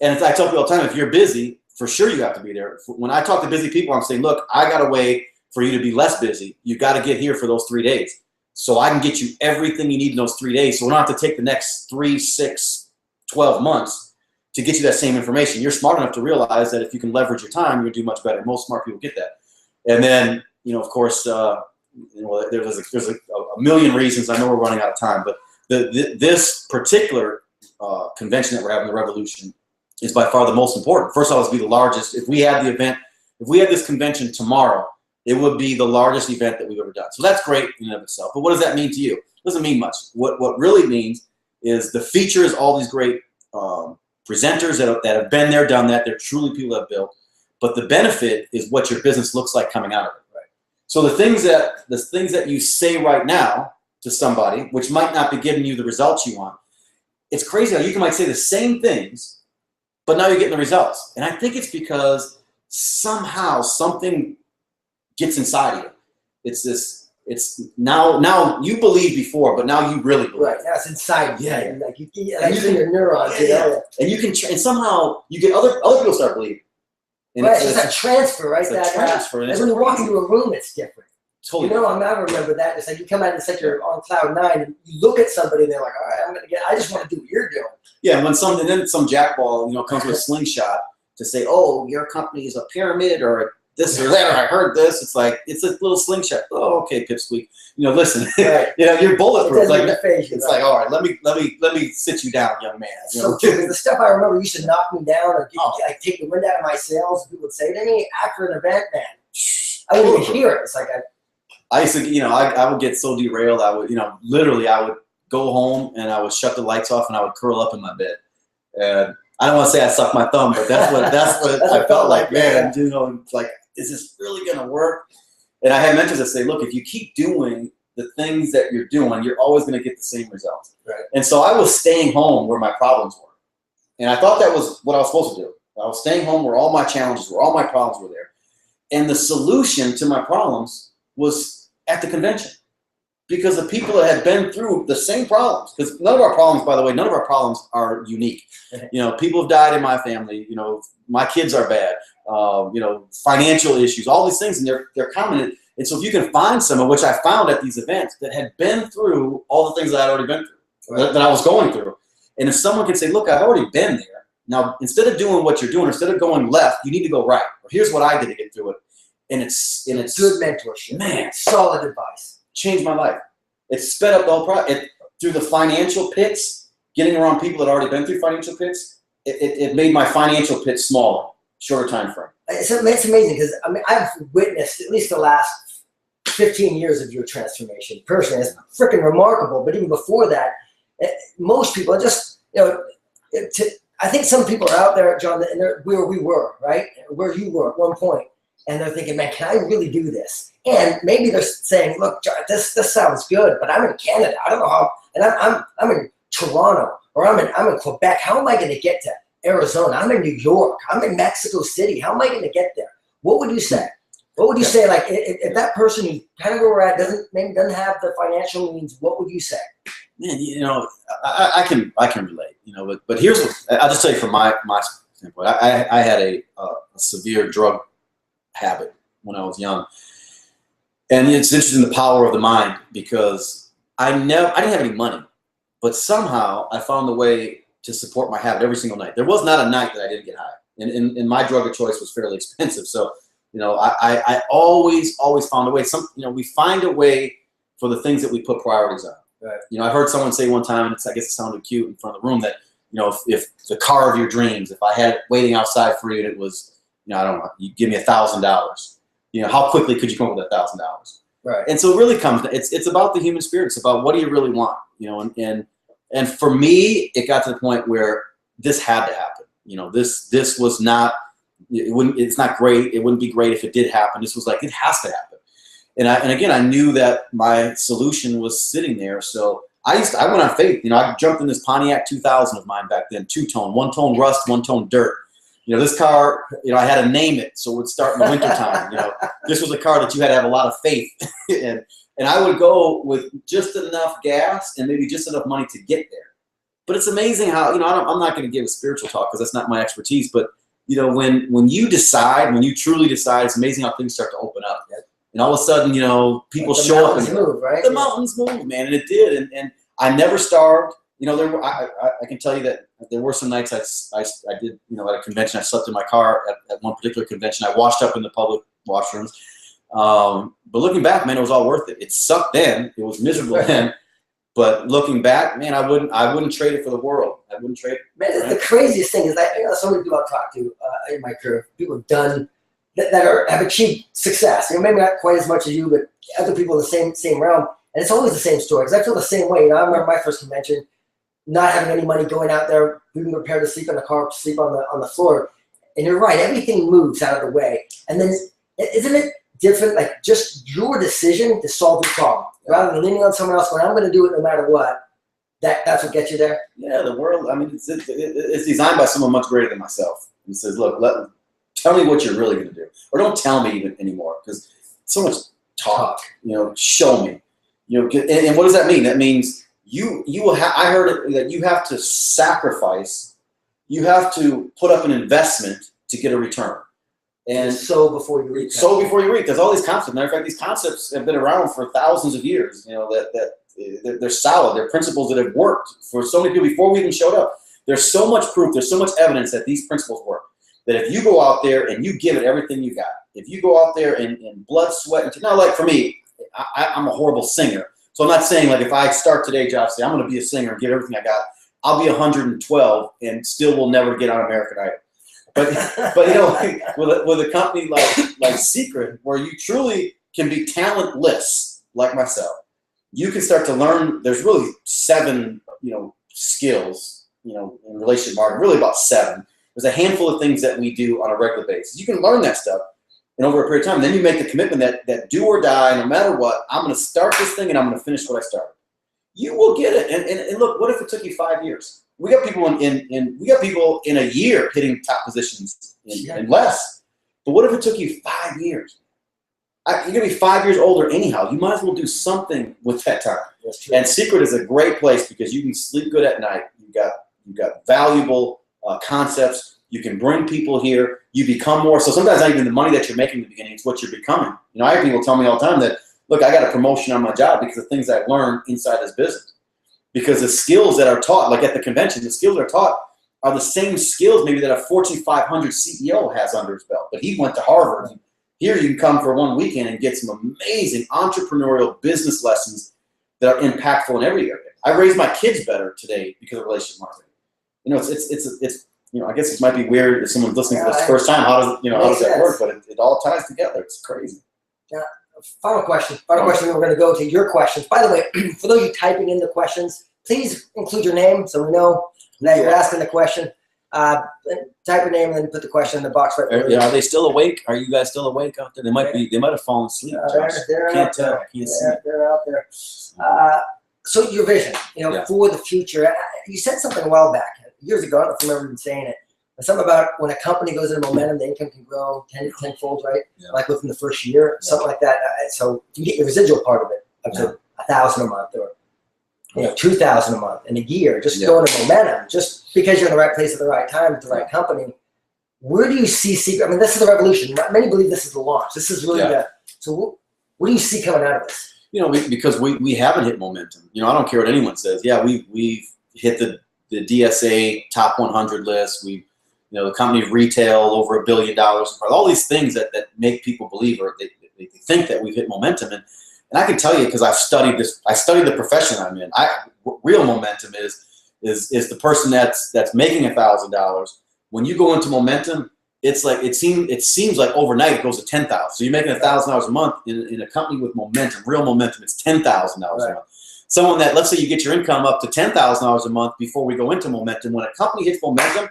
And I tell people all the time, if you're busy, for sure you have to be there. When I talk to busy people, I'm saying, look, I got a way for you to be less busy. You got to get here for those 3 days. So I can get you everything you need in those 3 days. So we don't have to take the next 3, 6, 12 months to get you that same information. You're smart enough to realize that if you can leverage your time, you're going to do much better. Most smart people get that. And then, of course, there's a million reasons. I know we're running out of time, but this particular convention that we're having, the Revolution, is by far the most important. First of all, it's be the largest. If we had the event, if we had this convention tomorrow, it would be the largest event that we've ever done. So that's great in and of itself. But what does that mean to you? It doesn't mean much. What really means is the feature is all these great presenters that have been there, done that. They're truly people that have built. But the benefit is what your business looks like coming out of it. Right? So the things that you say right now to somebody, which might not be giving you the results you want, it's crazy how you might say the same things, but now you're getting the results. And I think it's because somehow something gets inside of you. It's now you believe before, but now you really believe.
Right, that's inside you.
Yeah.
Like you in your neurons.
Yeah. And you can, and somehow you get other people start believing. And
right, it's a transfer, right?
It's a transfer.
And when you walk into a room, it's different.
Totally.
You know, I remember that. It's like you come out and it's like you're on cloud 9, and you look at somebody, and they're like, all right, I just want to do what you're doing.
Yeah, when some jackball, comes with a slingshot to say, oh, your company is a pyramid or this or that, or I heard this. It's like, it's a little slingshot. Oh, okay, pipsqueak. Listen,
right.
You're bulletproof.
It's
like, all right, let me sit you down, young man.
So true. The stuff I remember used to knock me down or take the wind out of my sails. People would say to me, after an event, man, I wouldn't even hear it. It's like
I used to, I would get so derailed. I would, literally, I would go home and I would shut the lights off and I would curl up in my bed. And I don't want to say I sucked my thumb, but that's what I felt like, man. It's like, is this really going to work? And I had mentors that say, look, if you keep doing the things that you're doing, you're always going to get the same results.
Right.
And so I was staying home where my problems were. And I thought that was what I was supposed to do. I was staying home where all my challenges were, all my problems were there. And the solution to my problems was at the convention. Because the people that had been through the same problems, because none of our problems, by the way, none of our problems are unique. People have died in my family. My kids are bad. Financial issues, all these things, and they're common. And so if you can find someone, which I found at these events, that had been through all the things that I'd already been through, that I was going through, and if someone can say, look, I've already been there. Now, instead of doing what you're doing, instead of going left, you need to go right. Or here's what I did to get through it. And it's
good mentorship. Man, solid advice.
Changed my life. It sped up the whole process. Through the financial pits, getting around people that already been through financial pits, it made my financial pit smaller, shorter time frame.
It's amazing because I've witnessed at least the last 15 years of your transformation personally. It's freaking remarkable. But even before that, most people just, I think some people are out there, John, and they're where we were, right? Where you were at one point. And they're thinking, man, can I really do this? And maybe they're saying, look, John, this sounds good, but I'm in Canada. I don't know how, and I'm in Toronto, or I'm in Quebec. How am I going to get to Arizona? I'm in New York. I'm in Mexico City. How am I going to get there? What would you say? What would you say? Like, if that person who kind of where we're at doesn't have the financial means, what would you say?
Man, I can relate. But here's what I'll just tell you from my standpoint. I had a severe drug habit when I was young, and it's interesting the power of the mind, because I didn't have any money, but somehow I found a way to support my habit every single night. There was not a night that I didn't get high, and my drug of choice was fairly expensive. So I always found a way. We find a way for the things that we put priorities on. Right. I heard someone say one time, and I guess it sounded cute in front of the room, that if the car of your dreams, if I had it waiting outside for you, and it was, I don't know, you give me $1,000. How quickly could you come up with $1,000?
Right.
And so it really comes. It's about the human spirit. It's about what do you really want. And for me, it got to the point where this had to happen. This was not. It's not great. It wouldn't be great if it did happen. This was like, it has to happen. And again, I knew that my solution was sitting there. So I went on faith. I jumped in this Pontiac 2000 of mine back then, 2-tone, 1-tone rust, 1-tone dirt. This car, I had to name it so it would start in the wintertime. This was a car that you had to have a lot of faith. and I would go with just enough gas and maybe just enough money to get there. But it's amazing how, I'm not going to give a spiritual talk because that's not my expertise. But, when you decide, when you truly decide, it's amazing how things start to open up. And all of a sudden, people show up.
The mountains move, right?
The mountains move, man. And it did. And I never starved. I can tell you that there were some nights I did, at a convention, I slept in my car at one particular convention. I washed up in the public washrooms. But looking back, man, it was all worth it. It sucked then. It was miserable then. But looking back, man, I wouldn't trade it for the world. I wouldn't trade it.
Man, the craziest thing is that so many people I've talked to in my career, people have done have achieved success. You know, maybe not quite as much as you, but other people in the same realm. And it's always the same story, because I feel the same way. You know, I remember my first convention, not having any money, going out there, being prepared to sleep in the car, sleep on the floor. And you're right, everything moves out of the way. And then isn't it different, like just your decision to solve the problem, rather than leaning on someone else going, I'm going to do it no matter what. That's what gets you there?
Yeah, the world, I mean, it's designed by someone much greater than myself. He says, look, tell me what you're really going to do. Or don't tell me even anymore, because so much talk, you know, show me. You know, and what does that mean? That means you will have, I heard it, that you have to sacrifice, you have to put up an investment to get a return. And
sow before you reap.
Sow before you reap. There's all these concepts. Matter of fact, these concepts have been around for thousands of years. You know, that they're solid. They're principles that have worked for so many people before we even showed up. There's so much proof, there's so much evidence that these principles work. That if you go out there and you give it everything you got, if you go out there and blood, sweat, and now, like for me, I'm a horrible singer. So I'm not saying like if I start today, Josh, say I'm going to be a singer and give everything I got, I'll be 112 and still will never get on American Idol. But you know, with a company like Secret, where you truly can be talentless, like myself, you can start to learn. There's really 7, you know, skills, you know, in relationship marketing. Really about 7. There's a handful of things that we do on a regular basis. You can learn that stuff, and over a period of time, then you make the commitment that do or die, no matter what, I'm going to start this thing and I'm going to finish what I started. You will get it. And look, what if it took you 5 years? We got people in a year hitting top positions in less. But what if it took you 5 years? You're gonna be 5 years older anyhow. You might as well do something with that time. And Secret is a great place because you can sleep good at night. You've got valuable concepts. You can bring people here. You become more. So sometimes not even the money that you're making in the beginning, it's what you're becoming. You know, I have people tell me all the time that, look, I got a promotion on my job because of things I've learned inside this business. Because the skills that are taught, like at the convention, the skills that are taught are the same skills maybe that a Fortune 500 CEO has under his belt. But he went to Harvard. Here you can come for one weekend and get some amazing entrepreneurial business lessons that are impactful in every area. I raised my kids better today because of relationship marketing. You know, it's you know, I guess it might be weird if someone's listening for the first time. How does that work? But it all ties together. It's crazy.
Yeah. Final question. We're going to go to your questions. By the way, for those of you typing in the questions, please include your name so we know that you're asking the question. Type your name and then put the question in the box right there.
Yeah, are they still awake? Are you guys still awake out there? They might be. They might have fallen asleep.
They're
Can't tell. Can't see.
They're out there. So your vision, you know, for the future. You said something a while back, years ago. I don't know if you remember even saying it. But something about when a company goes into momentum, the income can grow tenfold, right? Yeah. Like within the first year, something like that. So you get your residual part of it up to $1,000 a month, or you know, $2,000 a month in a year, just going to momentum, just because you're in the right place at the right time with the right company. Where do you see Secret? I mean, this is the revolution. Many believe this is the launch. This is really the. So what do you see coming out of this?
You know, because we haven't hit momentum. You know, I don't care what anyone says. Yeah, we've hit the DSA top 100 list. You know, the company retail over $1 billion. All these things that make people believe, or they think that we've hit momentum. And I can tell you, because I've studied this. I studied the profession I'm in. Real momentum is the person that's making $1,000. When you go into momentum, it's like it seems like overnight it goes to $10,000. So you're making $1,000 a month in a company with momentum. Real momentum, it's $10,000 a month. Someone that, let's say you get your income up to $10,000 a month before we go into momentum. When a company hits momentum,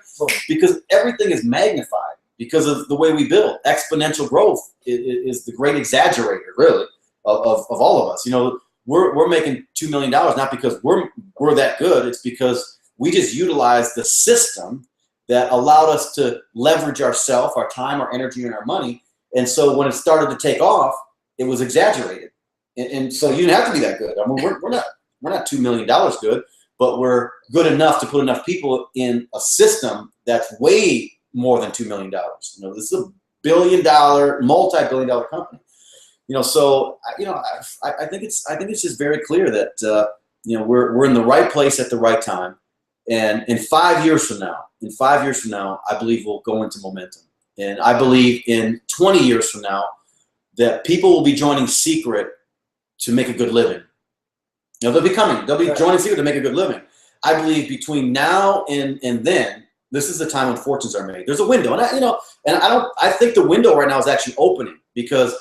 because everything is magnified because of the way we build. Exponential growth is the great exaggerator, really, of all of us. You know, we're making $2 million not because we're that good. It's because we just utilize the system that allowed us to leverage ourselves, our time, our energy, and our money. And so when it started to take off, it was exaggerated. And so you didn't have to be that good. I mean, we're not $2 million good, but we're good enough to put enough people in a system that's way more than $2 million. You know, this is a multi-billion-dollar company. You know, so you know, I think it's just very clear that you know, we're in the right place at the right time, and in 5 years from now, I believe we'll go into momentum, and I believe in 20 years from now that people will be joining Secret to make a good living. You know, they'll be joining Secret to make a good living. I believe between now and then, This is the time when fortunes are made. There's a window, and I think the window right now is actually opening because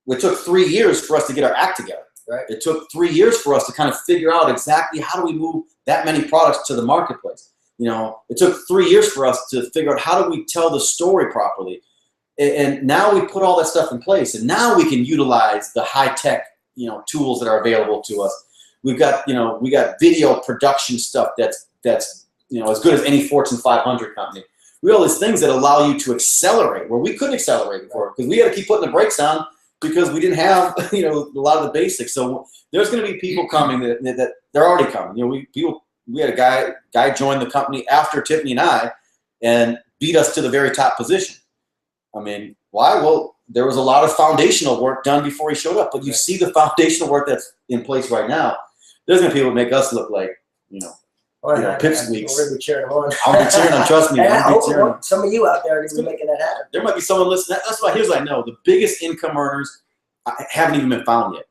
it took 3 years for us to get our act together.
Right.
It took 3 years for us to kind of figure out exactly how do we move that many products to the marketplace. It took 3 years for us to figure out how do we tell the story properly. And now we put all that stuff in place, and now we can utilize the high tech, tools that are available to us. We got video production stuff that's as good as any Fortune 500 company. We have all these things that allow you to accelerate where we couldn't accelerate before because we had to keep putting the brakes on because we didn't have a lot of the basics. So there's going to be people coming that they're already coming. We had a guy join the company after Tiffany and I, and beat us to the very top position. I mean, why? Well, there was a lot of foundational work done before he showed up, but you see the foundational work that's in place right now. There's going to be people make us look like, pipsqueaks.
We're going to be cheering them on.
I'll be cheering them, trust me.
I hope some of you out there are making that happen.
There might be someone listening. Here's what I know. The biggest income earners haven't even been found yet.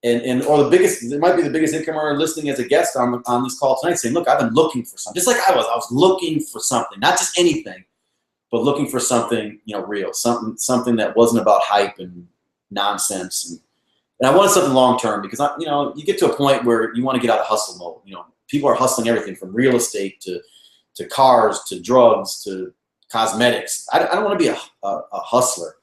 There might be the biggest income earner listening as a guest on this call tonight saying, look, I've been looking for something. Just like I was looking for something, not just anything, but looking for something, real, something that wasn't about hype and nonsense. And I wanted something long-term because, you get to a point where you want to get out of hustle mode. People are hustling everything from real estate to cars, to drugs, to cosmetics. I don't want to be a hustler.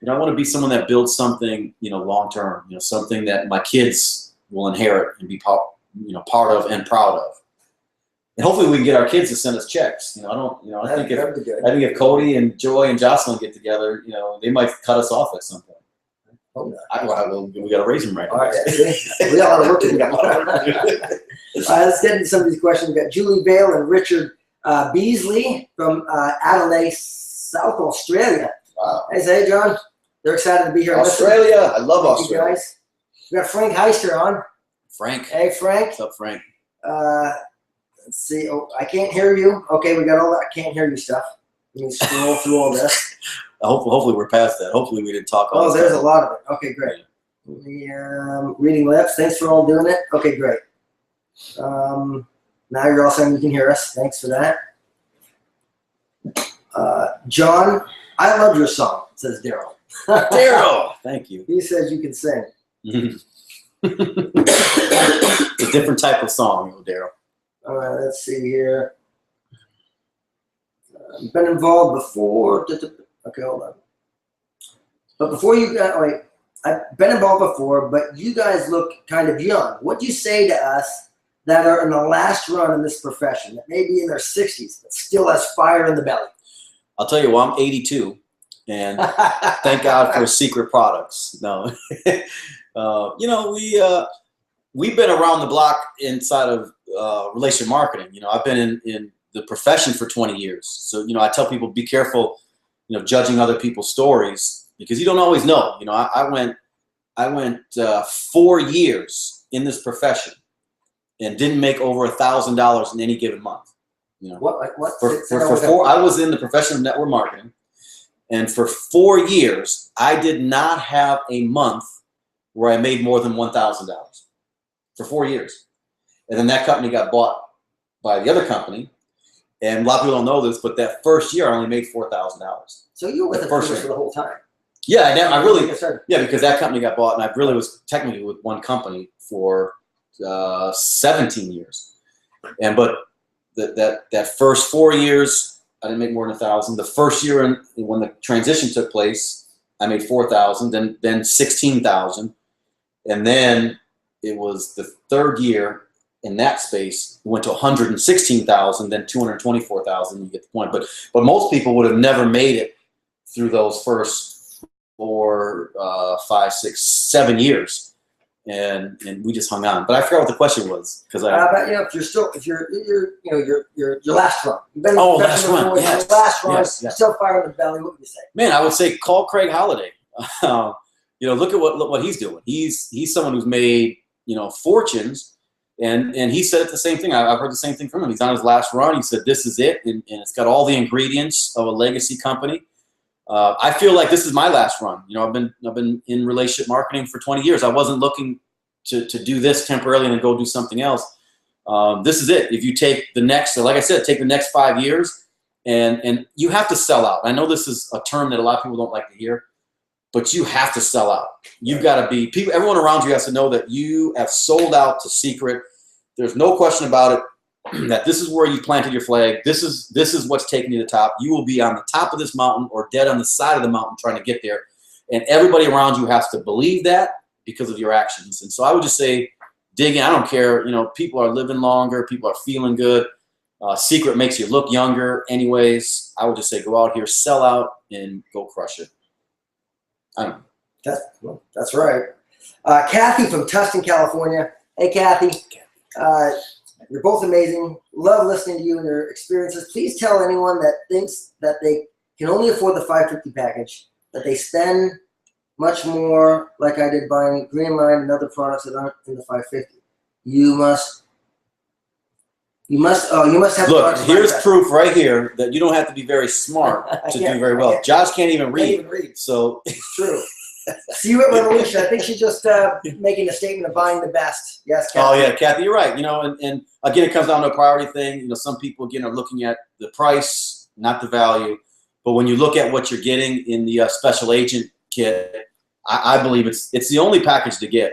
I want to be someone that builds something, long-term, something that my kids will inherit and be part of and proud of. And hopefully we can get our kids to send us checks. I think if Cody and Joy and Jocelyn get together, they might cut us off at some point. We got to raise them right.
All right. We all have work to do. All right, let's get into some of these questions. We've got Julie Vale and Richard Beasley from Adelaide, South Australia.
Wow.
Hey, John. They're excited to be here.
Australia. I love Australia.
Guys. We got Frank Heister on.
Frank.
Hey, Frank.
What's up, Frank?
Let's see. Oh, I can't hear you. Okay, we got all that can't hear you stuff. Let me scroll through all this.
Hopefully we're past that. Hopefully we didn't talk.
Oh, there's a lot of it. Okay, great. Reading lips. Thanks for all doing it. Okay, great. Now you're all saying you can hear us. Thanks for that. John, I love your song, says Daryl.
Daryl, thank you.
He says you can sing.
It's a different type of song, Daryl.
All right, let's see here. Been involved before. Okay, hold on. But before you got, I've been involved before, but you guys look kind of young. What do you say to us that are in the last run in this profession, that may be in their 60s, but still has fire in the belly?
I'll tell you, well, I'm 82, and thank God for secret products. No, we've been around the block inside of relationship marketing. I've been in the profession for 20 years. So, I tell people, be careful, judging other people's stories because you don't always know. I went 4 years in this profession and didn't make over $1,000 in any given month.
What?
For 4, I was in the profession of network marketing, and for 4 years, I did not have a month where I made more than $1,000 for 4 years. And then that company got bought by the other company. And a lot of people don't know this, but that first year I only made $4,000.
So you were with the first for the whole time?
Yeah, because that company got bought, and I really was technically with one company for 17 years. But that first 4 years, I didn't make more than $1,000. The first year when the transition took place, I made $4,000, then $16,000, and then it was the third year. In that space, we went to 116,000, then 224,000. You get the point. But most people would have never made it through those first 4, 5, 6, 7 years, and we just hung on. But I forgot what the question was because
if you're your last run. You've been
last run.
Yes. Last run.
Yes.
Still fire in the belly. What would you say?
Man, I would say call Craig Holliday. Look at what he's doing. He's someone who's made fortunes. And he said it the same thing. I've heard the same thing from him. He's on his last run. He said, this is it. And it's got all the ingredients of a legacy company. I feel like this is my last run. I've been in relationship marketing for 20 years. I wasn't looking to do this temporarily and then go do something else. This is it. If you take the next 5 years And you have to sell out. I know this is a term that a lot of people don't like to hear, but you have to sell out. You've got to be people. Everyone around you has to know that you have sold out to Secret. There's no question about it. That this is where you planted your flag. This is what's taking you to the top. You will be on the top of this mountain or dead on the side of the mountain trying to get there. And everybody around you has to believe that because of your actions. And so I would just say, dig in. I don't care. You know, people are living longer. People are feeling good. Secret makes you look younger. Anyways, I would just say, go out here, sell out, and go crush it. I don't know.
That's right. Kathy from Tustin, California. Hey, Kathy. You're both amazing. Love listening to you and your experiences. Please tell anyone that thinks that they can only afford the 550 package that they spend much more, like I did buying Greenline and other products that aren't in the 550. You must have.
Look, here's proof right here that you don't have to be very smart to do very well. Josh can't even read. So
it's true. See you at Revolution. I think she's just making a statement of buying the best. Yes, Kathy.
Oh yeah, Kathy, you're right. You know, and again, it comes down to a priority thing. You know, some people again are looking at the price, not the value. But when you look at what you're getting in the special agent kit, I believe it's the only package to get.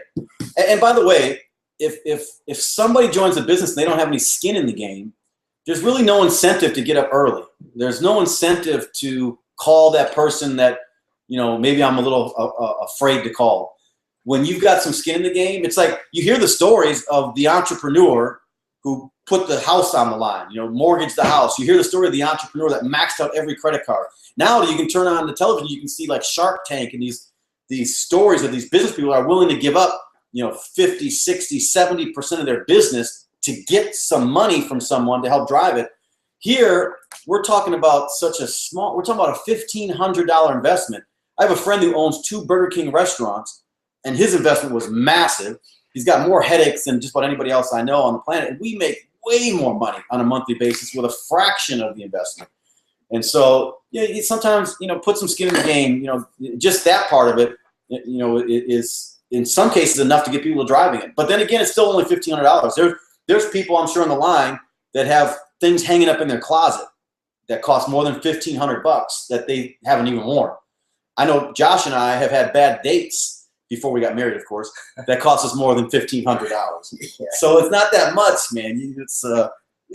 And by the way, if somebody joins a business and they don't have any skin in the game, there's really no incentive to get up early. There's no incentive to call that person that, you know, maybe I'm a little afraid to call. When you've got some skin in the game, it's like you hear the stories of the entrepreneur who put the house on the line, you know, mortgaged the house. You hear the story of the entrepreneur that maxed out every credit card. Now you can turn on the television, you can see like Shark Tank and these stories of these business people are willing to give up, you know, 50, 60, 70% of their business to get some money from someone to help drive it. Here, we're talking about we're talking about a $1,500 investment. I have a friend who owns 2 Burger King restaurants, and his investment was massive. He's got more headaches than just about anybody else I know on the planet, and we make way more money on a monthly basis with a fraction of the investment. And so, yeah, sometimes, you know, put some skin in the game. You know, just that part of it, you know, is in some cases enough to get people to driving it. But then again, it's still only $1,500. There's people I'm sure on the line that have things hanging up in their closet that cost more than $1,500 that they haven't even worn. I know Josh and I have had bad dates before we got married, of course, that cost us more than $1,500. Yeah. So it's not that much, man. It's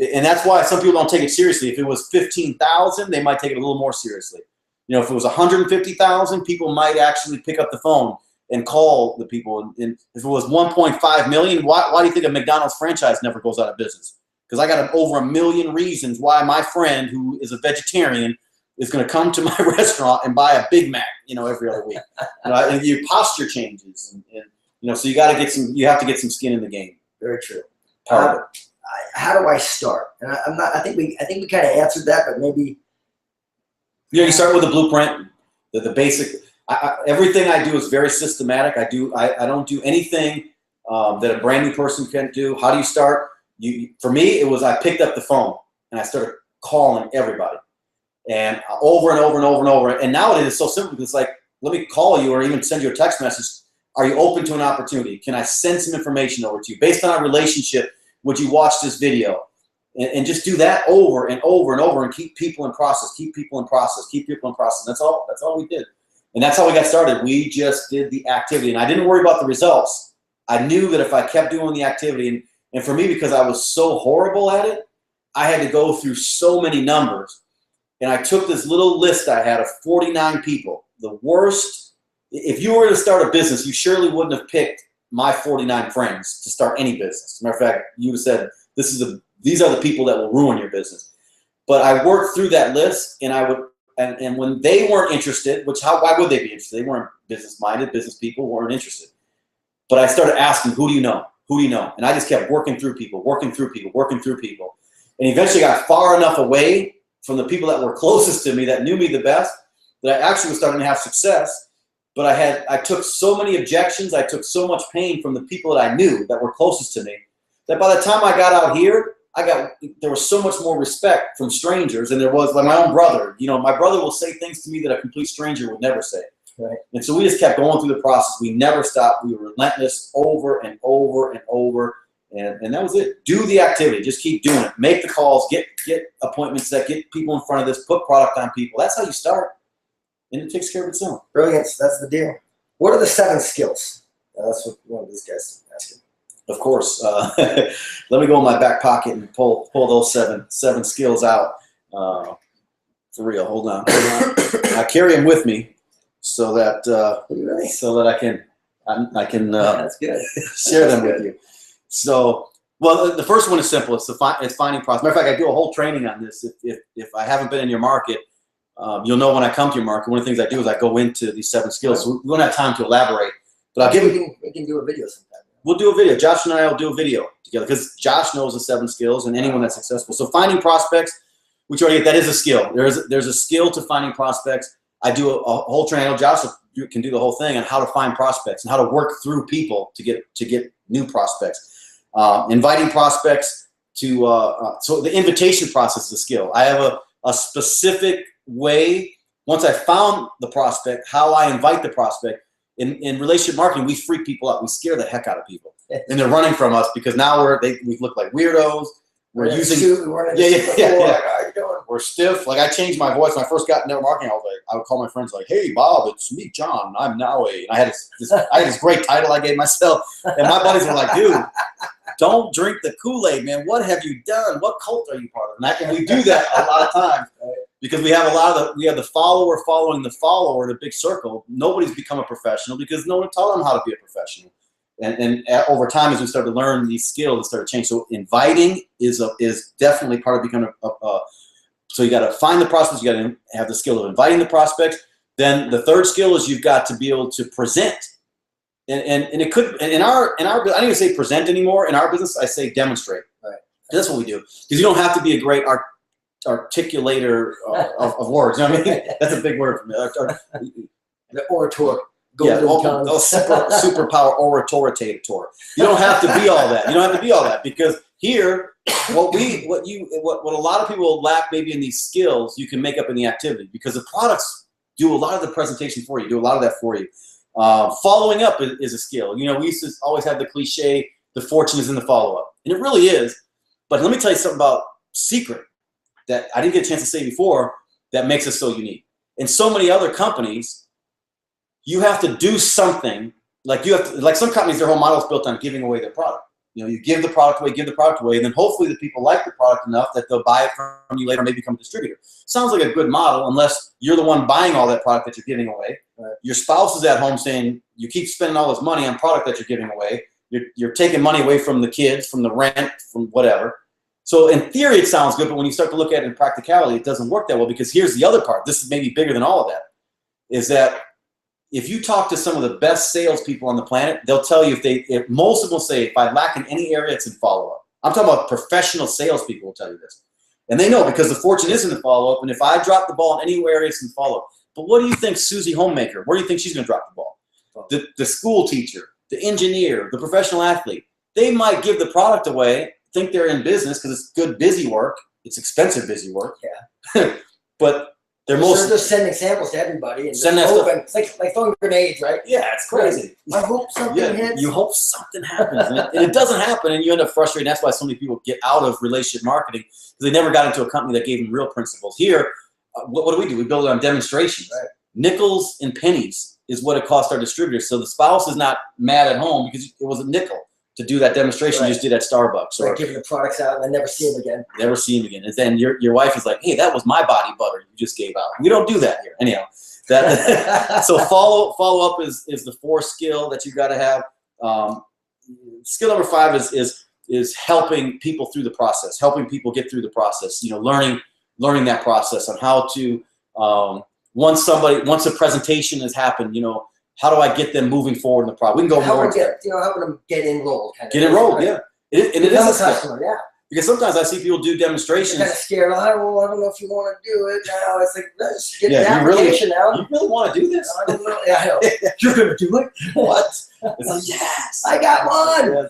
and that's why some people don't take it seriously. If it was $15,000, they might take it a little more seriously. You know, if it was $150,000, people might actually pick up the phone and call the people. And if it was $1.5 million, why do you think a McDonald's franchise never goes out of business? Because I got over 1 million reasons why my friend who is a vegetarian is going to come to my restaurant and buy a Big Mac, you know, every other week. You know, and your posture changes, and you know, so you have to get some skin in the game.
Very true. How do I start? And I think we kind of answered that, but maybe.
You know, you start with the blueprint, the basic. Everything I do is very systematic. I don't do anything that a brand new person can't do. How do you start? For me, it was I picked up the phone and I started calling everybody. And over and over and over and over. And nowadays it's so simple because it's like, let me call you or even send you a text message. Are you open to an opportunity? Can I send some information over to you? Based on our relationship, would you watch this video? And just do that over and over and over and keep people in process, keep people in process, keep people in process. That's all we did. And that's how we got started. We just did the activity. And I didn't worry about the results. I knew that if I kept doing the activity, and for me, because I was so horrible at it, I had to go through so many numbers. And I took this little list I had of 49 people. The worst, if you were to start a business, you surely wouldn't have picked my 49 friends to start any business. As a matter of fact, you would have said, these are the people that will ruin your business. But I worked through that list, and and when they weren't interested, why would they be interested? They weren't business-minded, business people weren't interested. But I started asking, who do you know? Who do you know? And I just kept working through people, working through people, working through people. And eventually got far enough away from the people that were closest to me, that knew me the best, that I actually was starting to have success. But I took so many objections, I took so much pain from the people that I knew that were closest to me, that by the time I got out here, there was so much more respect from strangers than there was like my own brother. You know, my brother will say things to me that a complete stranger would never say. Right. And so we just kept going through the process. We never stopped. We were relentless over and over and over. And that was it. Do the activity. Just keep doing it. Make the calls. Get appointments set. Get people in front of this. Put product on people. That's how you start. And it takes care of itself.
Brilliance. That's the deal. What are the 7 skills? That's what one of these guys asking.
Of course. Let me go in my back pocket and pull those seven skills out. For real. Hold on. I carry them with me so that I can
That's good.
share them with you. So, well, the first one is simple. It's finding prospects. Matter of fact, I do a whole training on this. If I haven't been in your market, you'll know when I come to your market. One of the things I do is I go into these 7 skills. So we won't have time to elaborate, but I'll give you.
We can do a video sometime.
We'll do a video. Josh and I will do a video together because Josh knows the 7 skills and anyone that's successful. So finding prospects, which already that is a skill. There's a skill to finding prospects. I do a whole training. Josh can do the whole thing on how to find prospects and how to work through people to get new prospects. Inviting prospects to so the invitation process is a skill. I have a specific way. Once I found the prospect, how I invite the prospect. In relationship marketing, we freak people out. We scare the heck out of people, and they're running from us because now we look like weirdos. We're using We're stiff. Like I changed my voice when I first got into marketing. I would call my friends like, "Hey, Bob, it's me, John. I'm now a." And I had this great title I gave myself, and my buddies were like, "Dude, don't drink the Kool-Aid, man. What have you done? What cult are you part of?" And we do that a lot of times because we have the follower following the follower in a big circle. Nobody's become a professional because no one taught them how to be a professional. And over time, as we start to learn these skills, it started to change. So inviting is definitely part of becoming so you got to find the prospects. You got to have the skill of inviting the prospects. Then the third skill is you've got to be able to present. And it could in our I don't even say present anymore. In our business, I say demonstrate. Right. That's what we do because you don't have to be a great articulator of words. You know what I mean? That's a big word for me.
The orator.
Superpower orator. You don't have to be all that. You don't have to be all that because here, what a lot of people lack maybe in these skills, you can make up in the activity because the products do a lot of the presentation for you, do a lot of that for you. Following up is a skill. You know, we used to always have the cliche, the fortune is in the follow-up. And it really is. But let me tell you something about secret that I didn't get a chance to say before that makes us so unique. In so many other companies, you have to do something. Like some companies, their whole model is built on giving away their product. You know, you give the product away, and then hopefully the people like the product enough that they'll buy it from you later, maybe become a distributor. Sounds like a good model unless you're the one buying all that product that you're giving away. Right. Your spouse is at home saying, you keep spending all this money on product that you're giving away. You're taking money away from the kids, from the rent, from whatever. So in theory, it sounds good, but when you start to look at it in practicality, it doesn't work that well because here's the other part. This is maybe bigger than all of that, is that if you talk to some of the best salespeople on the planet, they'll tell you if most of them will say, if I lack in any area, it's in follow-up. I'm talking about professional salespeople will tell you this. And they know because the fortune is in the follow-up, and if I drop the ball in any area, it's in follow-up. But what do you think Susie Homemaker, where do you think she's going to drop the ball? The school teacher, the engineer, the professional athlete, they might give the product away, think they're in business because it's good busy work. It's expensive busy work. Yeah. But they're
just sending samples to everybody and it's like throwing grenades, right?
Yeah, it's crazy.
I hope something hits.
You hope something happens, and it doesn't happen, and you end up frustrated. That's why so many people get out of relationship marketing because they never got into a company that gave them real principles. Here, what do? We build it on demonstrations. Right. Nickels and pennies is what it cost our distributors. So the spouse is not mad at home because it was a nickel to do that demonstration you just did at Starbucks. Or
giving the products out and then never see them again.
Never see them again. And then your wife is like, hey, that was my body butter you just gave out. We don't do that here. Anyhow, so follow up is the 4th skill that you got to have. Skill number 5 is helping people through the process, helping people get through the process. You know, learning that process on how to once a presentation has happened, you know, how do I get them moving forward in the product? We can go more.
Helping them get enrolled.
Get enrolled, yeah. It is a
customer, yeah.
Because sometimes I see people do demonstrations.
They're kind of scared. I don't know if you want to do it now. It's like, let's get the application now.
You really want to do this?
I don't know. Yeah, I know. You're going to do it?
What? It's like, yes.
I got one.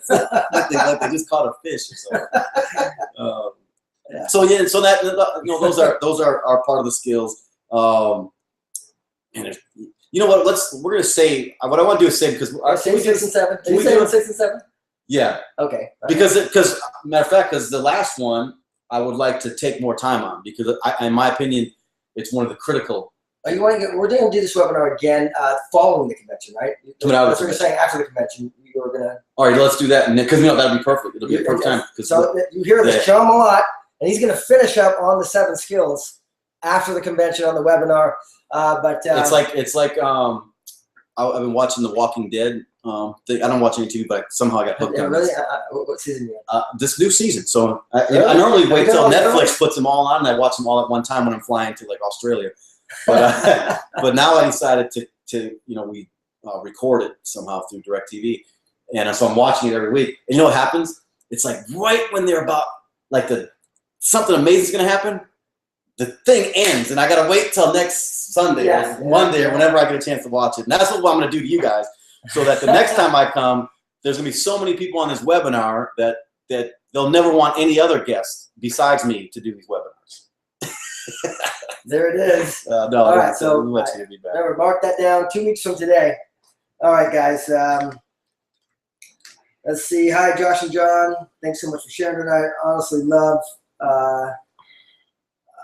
like they just caught a fish or something. So that those are part of the skills. And you know what? We're gonna say what I want to do is say because
our 6 and 7. Can we say 6 and 7?
Yeah.
Okay.
Because matter of fact, because the last one I would like to take more time on because in my opinion, it's one of the critical.
We're going to do this webinar again following the convention, right?
Coming out of
That's
the
what you're saying. After the convention, you were gonna.
All right, let's do that, because that'll be perfect. It'll be a perfect time.
So you hear this, John Molott, and he's gonna finish up on the 7 skills after the convention on the webinar. But
it's like I've been watching The Walking Dead. I don't watch any TV, but somehow I got hooked on
really?
this.
What season are you
This new season. So
Really?
I normally wait till Netflix puts them all on, and I watch them all at one time when I'm flying to like Australia. But but now I decided to we record it somehow through DirecTV, and so I'm watching it every week. And you know what happens? It's like right when they're about like something amazing is gonna happen, the thing ends, and I gotta wait till next Sunday or Monday or whenever I get a chance to watch it. And that's what I'm gonna do to you guys, so that the next time I come, there's gonna be so many people on this webinar that they'll never want any other guest besides me to do these webinars.
There it is.
No,
all right, so
remember,
mark that down. 2 weeks from today. All right, guys. Let's see. Hi, Josh and John. Thanks so much for sharing tonight. Honestly, love.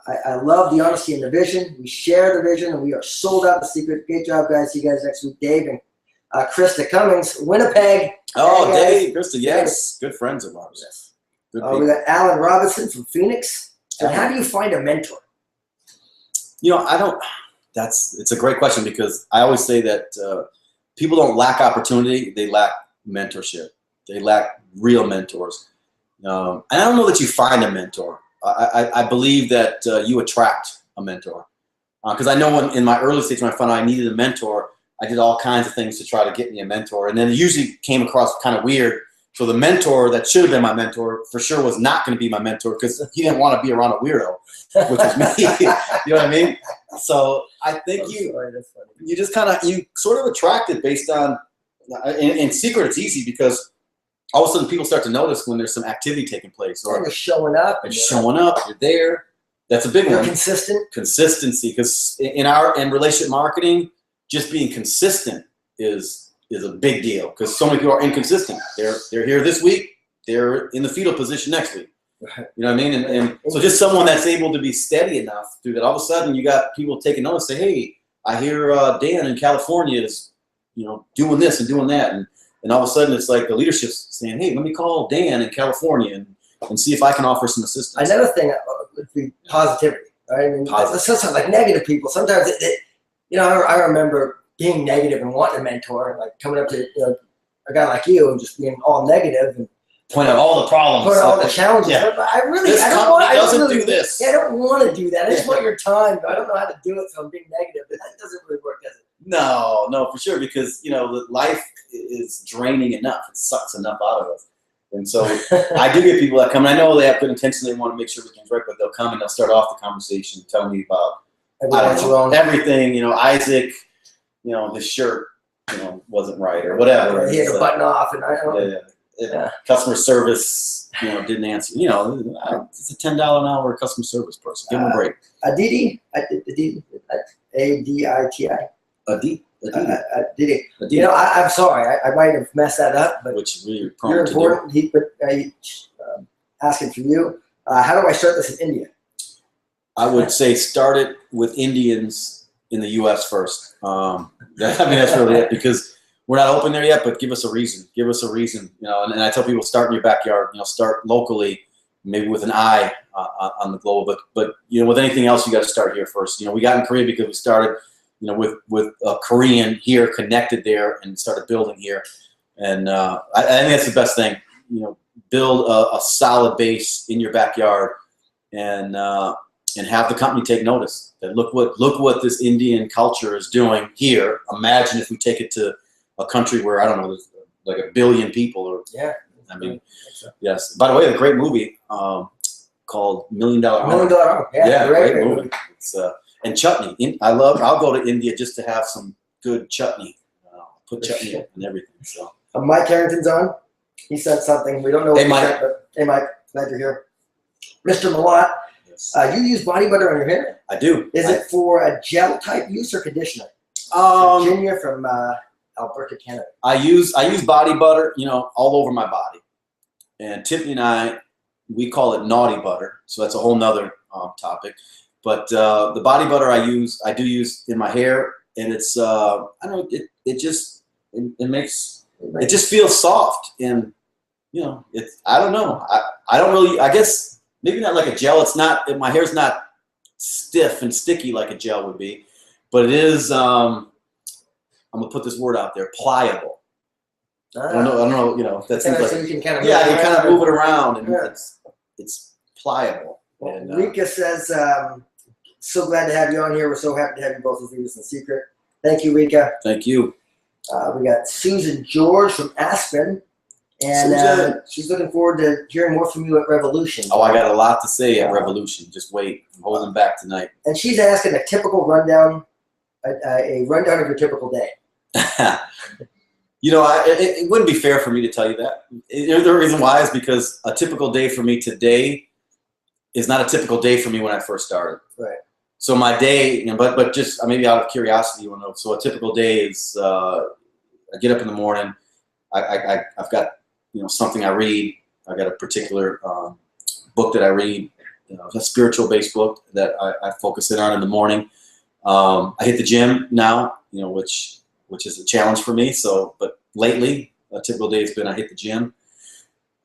I love the honesty and the vision. We share the vision, and we are sold out the secret. Great job, guys. See you guys next week. Dave and Krista Cummings, Winnipeg.
Oh, Dave, Krista, yes. Good friends of ours.
Yes.
Good
we got Alan Robinson from Phoenix. So how do you find a mentor?
It's a great question, because I always say that people don't lack opportunity. They lack mentorship. They lack real mentors. And I don't know that you find a mentor. I believe that you attract a mentor. Because I know in my early stage when I found out I needed a mentor, I did all kinds of things to try to get me a mentor. And then it usually came across kind of weird. So the mentor that should have been my mentor for sure was not going to be my mentor, because he didn't want to be around a weirdo, which was me. You know what I mean? So I think you just kind of, you sort of attract it based on, in secret it's easy, because all of a sudden people start to notice when there's some activity taking place. Or
you're showing up.
You're there. That's a big one.
Consistent. Consistency,
because in relationship marketing, just being consistent is a big deal, because so many people are inconsistent. They're here this week, they're in the fetal position next week. You know what I mean? And so just someone that's able to be steady enough through that. All of a sudden, you got people taking notice. Say, hey, I hear Dan in California is doing this and doing that, and all of a sudden it's like the leadership's saying, hey, let me call Dan in California and see if I can offer some assistance.
Another thing would be positivity, right? I mean, sometimes like negative people. Sometimes I remember being negative and wanting a mentor, like coming up to a guy like you and just being all negative and
point out all the problems,
point out all the challenges.
Yeah.
But I don't
do this.
Yeah, I don't want to do that. I just want your time. I don't know how to do it, so I'm being negative. But that doesn't really work, does it?
No, for sure, because life is draining enough. It sucks enough out of us. And so I do get people that come, and I know they have good intentions. They want to make sure everything's right, but they'll come and they'll start off the conversation telling me about everything. Isaac. This shirt, wasn't right or whatever.
He had a button off, and I don't.
Yeah. Customer service, didn't answer. It's a $10 an hour customer service person. Give him a break.
Aditi, A-D-I-T-I. Aditi. I'm sorry. I might have messed that up, but
which is really
you're important. Asking for you. How do I start this in India?
I would say start it with Indians in the U.S. first. That's really it, because we're not open there yet, but give us a reason. Give us a reason, and I tell people, start in your backyard, start locally, maybe with an eye on the global, but with anything else, you got to start here first. We got in Korea because we started, with a Korean here, connected there, and started building here. And I think that's the best thing, build a solid base in your backyard, and have the company take notice that look what this Indian culture is doing here. Imagine if we take it to a country where, I don't know, there's like 1 billion people. Or yes. By the way, a great movie called $1 Million Army. Yeah, great movie. It's and chutney. I'll go to India just to have some good chutney. Put chutney in everything. So
Mike Harrington's on. He said something. We don't know what he said, but hey, Mike, glad you're here. Mr. Molott. You use body butter on your hair?
I do.
Is it for a gel type use or conditioner? Virginia from Alberta, Canada.
I use body butter, you know, all over my body. And Tiffany and I, we call it naughty butter. So that's a whole nother topic. But the body butter I do use in my hair, and it's I don't know, it just feels soft, and you know, I don't know. I don't really, I guess maybe not like a gel. It's not, my hair's not stiff and sticky like a gel would be, but it is, I'm gonna put this word out there, pliable. I don't know, you know, that seems like,
so you can kind of
you kind of move it around, and it's pliable.
Well,
And,
Rika says, so glad to have you on here. We're so happy to have you both leave us in secret. Thank you, Rika.
thank you.
We got Susan George from Aspen, and she's looking forward to hearing more from you at Revolution.
Oh, I got a lot to say at Revolution. Just wait. I'm holding back tonight.
And she's asking a typical rundown, a rundown of your typical day.
You know, it wouldn't be fair for me to tell you that. The reason why is because a typical day for me today is not a typical day for me when I first started.
Right.
So my day, you know, but just maybe out of curiosity, you want to know. So a typical day is I get up in the morning. I've got, you know, something I read. I got a particular book that I read, you know, a spiritual-based book that I focus in on in the morning. I hit the gym now, you know, which is a challenge for me. So, but lately, a typical day has been I hit the gym.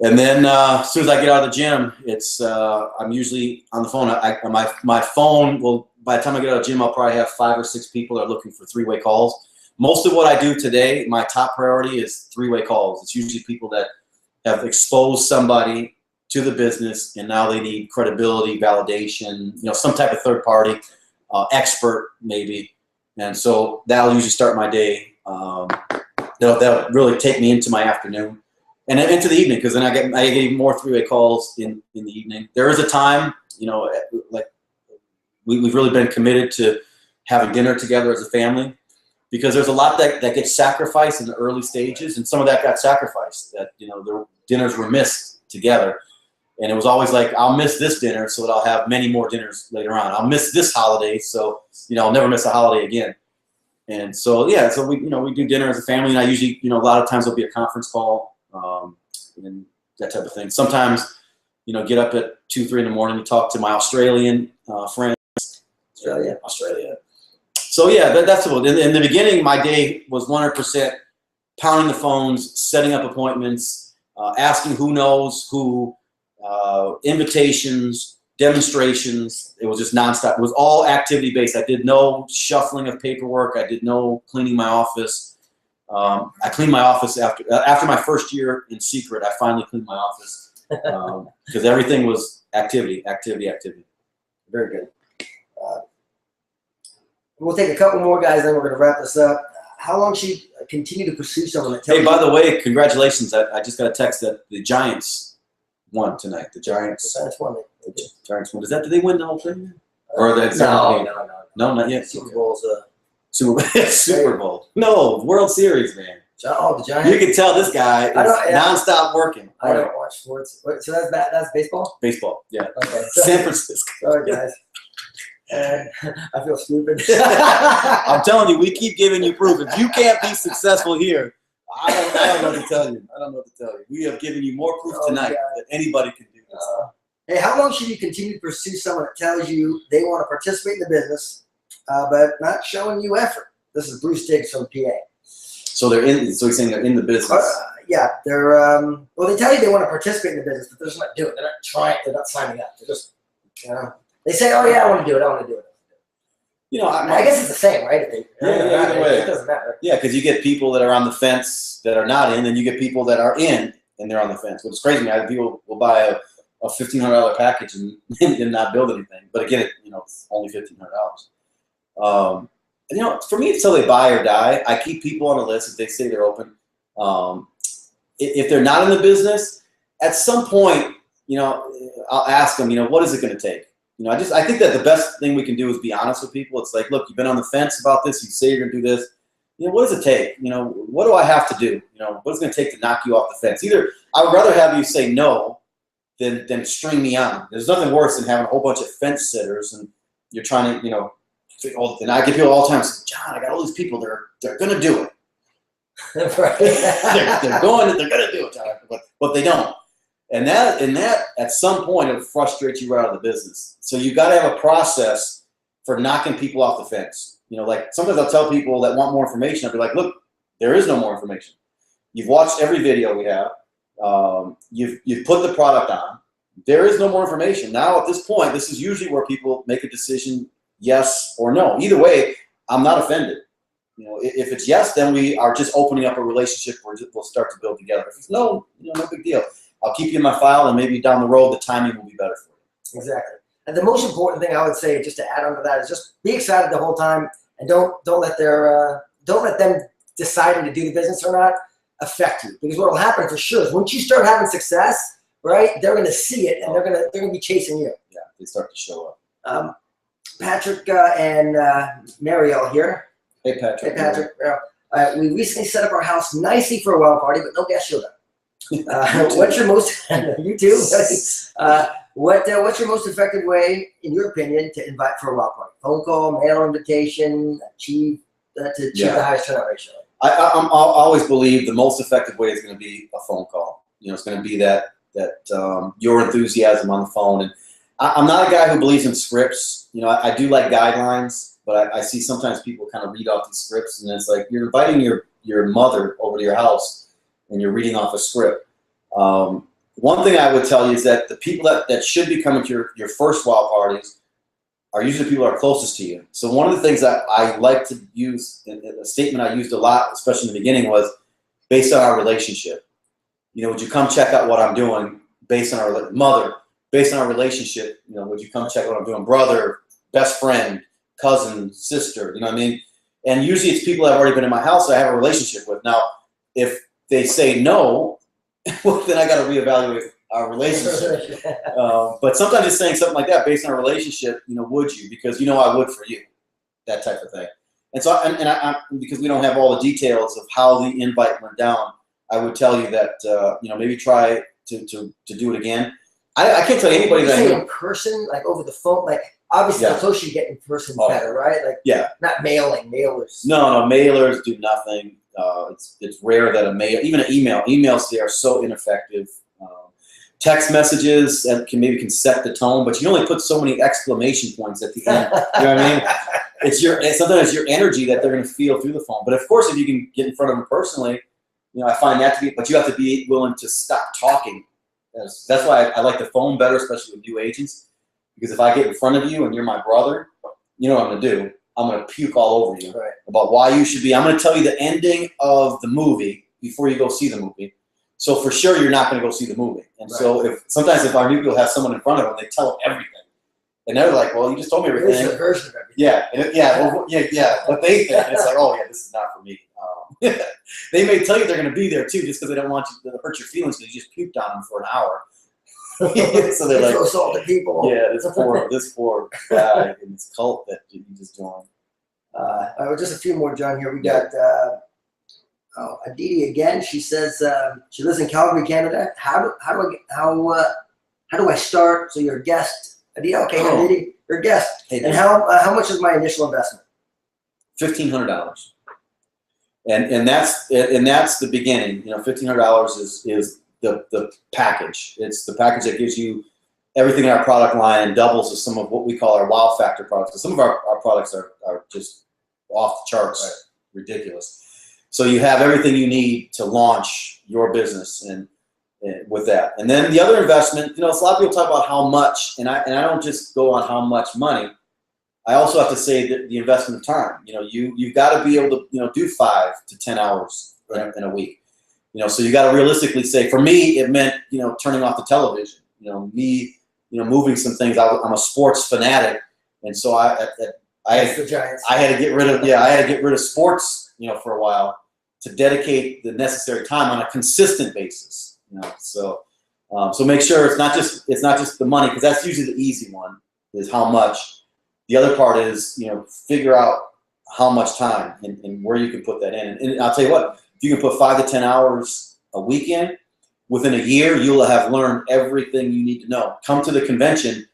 And then as soon as I get out of the gym, it's I'm usually on the phone. My phone will, by the time I get out of the gym, I'll probably have 5 or 6 people that are looking for 3-way calls. Most of what I do today, my top priority is 3-way calls. It's usually people that have exposed somebody to the business, and now they need credibility, validation, you know, some type of third party, expert maybe. And so that'll usually start my day. That'll really take me into my afternoon and into the evening, because then I get even more 3-way calls in the evening. There is a time, you know, like we've really been committed to having dinner together as a family, because there's a lot that gets sacrificed in the early stages, and some of that got sacrificed. That, you know, the dinners were missed together, and it was always like, I'll miss this dinner so that I'll have many more dinners later on. I'll miss this holiday, so, you know, I'll never miss a holiday again. And so, yeah, so we do dinner as a family, and I usually, you know, a lot of times there'll be a conference call, and that type of thing. Sometimes, you know, get up at 2, 3 in the morning to talk to my Australian friends. Australia. So yeah, that's what. In the beginning, my day was 100% pounding the phones, setting up appointments, asking who knows who, invitations, demonstrations. It was just nonstop. It was all activity based. I did no shuffling of paperwork. I did no cleaning my office. I cleaned my office after my first year in secret. I finally cleaned my office because everything was activity.
Very good. We'll take a couple more guys, then we're going to wrap this up. How long should you continue to pursue someone that tells you?
Hey, by the way, congratulations. I just got a text that the Giants won tonight. The Giants won. Did they win the whole thing? Or
No,
not yet.
Super Bowl's
Super Bowl. No, World Series, man.
Oh, the Giants.
You can tell this guy is nonstop working.
I don't watch sports. So that's baseball?
Baseball, yeah.
Okay.
San Francisco.
Sorry, guys. I feel stupid.
I'm telling you, we keep giving you proof. If you can't be successful here, I don't know what to tell you. We have given you more proof tonight that anybody can do this.
Hey, how long should you continue to pursue someone that tells you they want to participate in the business, but not showing you effort? This is Bruce Diggs from PA.
So so he's saying they're in the business.
Yeah, they're well, they tell you they want to participate in the business, but they're just not doing it. They're not trying. They're not signing up. They're just, you know, they say, "Oh yeah, I want to do it. I want to do it."
You know,
I guess it's the same, right?
Either way.
It doesn't matter.
Yeah, because you get people that are on the fence that are not in, and you get people that are in and they're on the fence. Which is crazy, man. People will buy a $1,500 package and not build anything. But again, it's only $1,500. And, you know, for me, it's till they buy or die. I keep people on the list if they say they're open. If they're not in the business, at some point, I'll ask them, what is it going to take? I think that the best thing we can do is be honest with people. It's like, look, you've been on the fence about this. You say you're going to do this. What does it take? What do I have to do? What is it going to take to knock you off the fence? Either I would rather have you say no than string me on. There's nothing worse than having a whole bunch of fence sitters and you're trying to, and I get people all the time say, John, I got all these people that are going to do it. they're going to do it, but they don't. And that at some point it'll frustrate you right out of the business. So you got to have a process for knocking people off the fence. You know, like sometimes I'll tell people that want more information, I'll be like, look, there is no more information. You've watched every video we have. You've put the product on. There is no more information. Now at this point, this is usually where people make a decision, yes or no. Either way, I'm not offended. You know, if it's yes, then we are just opening up a relationship where we'll start to build together. If it's no, you know, no big deal. I'll keep you in my file, and maybe down the road, the timing will be better for you.
Exactly. And the most important thing I would say, just to add on to that, is just be excited the whole time, and don't let them deciding to do the business or not affect you. Because what will happen for sure is once you start having success, right, they're going to see it, and they're going to be chasing you.
Yeah, they start to show up.
Patrick and Mariel here.
Hey, Patrick.
Hey, Patrick. We recently set up our house nicely for a well party, but no guest showed up. What's your most you too? What's your most effective way, in your opinion, to invite for a well party? Phone call, mail invitation, achieve the highest turnout ratio.
I'll always believe the most effective way is going to be a phone call. You know, it's going to be that your enthusiasm on the phone. And I'm not a guy who believes in scripts. You know, I do like guidelines, but I see sometimes people kind of read off these scripts, and it's like you're inviting your mother over to your house, and you're reading off a script. One thing I would tell you is that the people that should be coming to your first wild parties are usually the people that are closest to you. So one of the things that I like to use, a statement I used a lot, especially in the beginning, was based on our relationship. You know, would you come check out what I'm doing based on our mother, based on our relationship? You know, would you come check out what I'm doing? Brother, best friend, cousin, sister, you know what I mean? And usually it's people that have already been in my house that I have a relationship with. Now, if they say no, well, then I got to reevaluate our relationship. But sometimes just saying something like that based on a relationship, you know, would you? Because you know I would for you, that type of thing. And so, I because we don't have all the details of how the invite went down, I would tell you that you know, maybe try to do it again. I can't tell anybody that I know.
In person, like over the phone, like obviously the closer you get in person, better, right? Like not mailers.
No, mailers do nothing. It's rare that even an emails they are so ineffective. Text messages that can set the tone, but you only put so many exclamation points at the end. You know what I mean? Sometimes it's your energy that they're going to feel through the phone. But of course, if you can get in front of them personally, you know, I find that to be. But you have to be willing to stop talking. That's why I like the phone better, especially with new agents. Because if I get in front of you and you're my brother, you know what I'm going to do? I'm going to puke all over you about why you should be. I'm going to tell you the ending of the movie before you go see the movie. So for sure, you're not going to go see the movie. And so sometimes if our new people have someone in front of them, they tell them everything. And they're like, well, you just told me everything.
There's a version of everything.
Yeah. But they think it's like, oh, yeah, this is not for me. They may tell you they're going to be there, too, just because they don't want you to hurt your feelings because you just puked on them for an hour. So they're like,
assaulted people.
Yeah, this poor guy in this cult that you just joined.
Just a few more, John. Here we got Aditi again. She says she lives in Calgary, Canada. How do I start? So you're a guest, Aditi. Okay, Aditi, you're a guest. Hey, and how much is my initial investment?
$1,500. And that's the beginning. You know, $1,500 is the package. It's the package that gives you everything in our product line and doubles as some of what we call our wow factor products. So some of our products are just off the charts, ridiculous. So you have everything you need to launch your business and with that. And then the other investment, you know, a lot of people talk about how much, and I don't just go on how much money. I also have to say that the investment of time. You know, you've got to be able to, you know, do 5 to 10 hours in a week. You know, so you got to realistically say, for me, it meant, you know, turning off the television. You know, moving some things. I'm a sports fanatic, and so I had to get rid of sports, you know, for a while to dedicate the necessary time on a consistent basis. You know, so make sure it's not just the money, because that's usually the easy one, is how much. The other part is, you know, figure out how much time and where you can put that in. And I'll tell you what, if you can put 5 to 10 hours a week in, within a year, you'll have learned everything you need to know. Come to the convention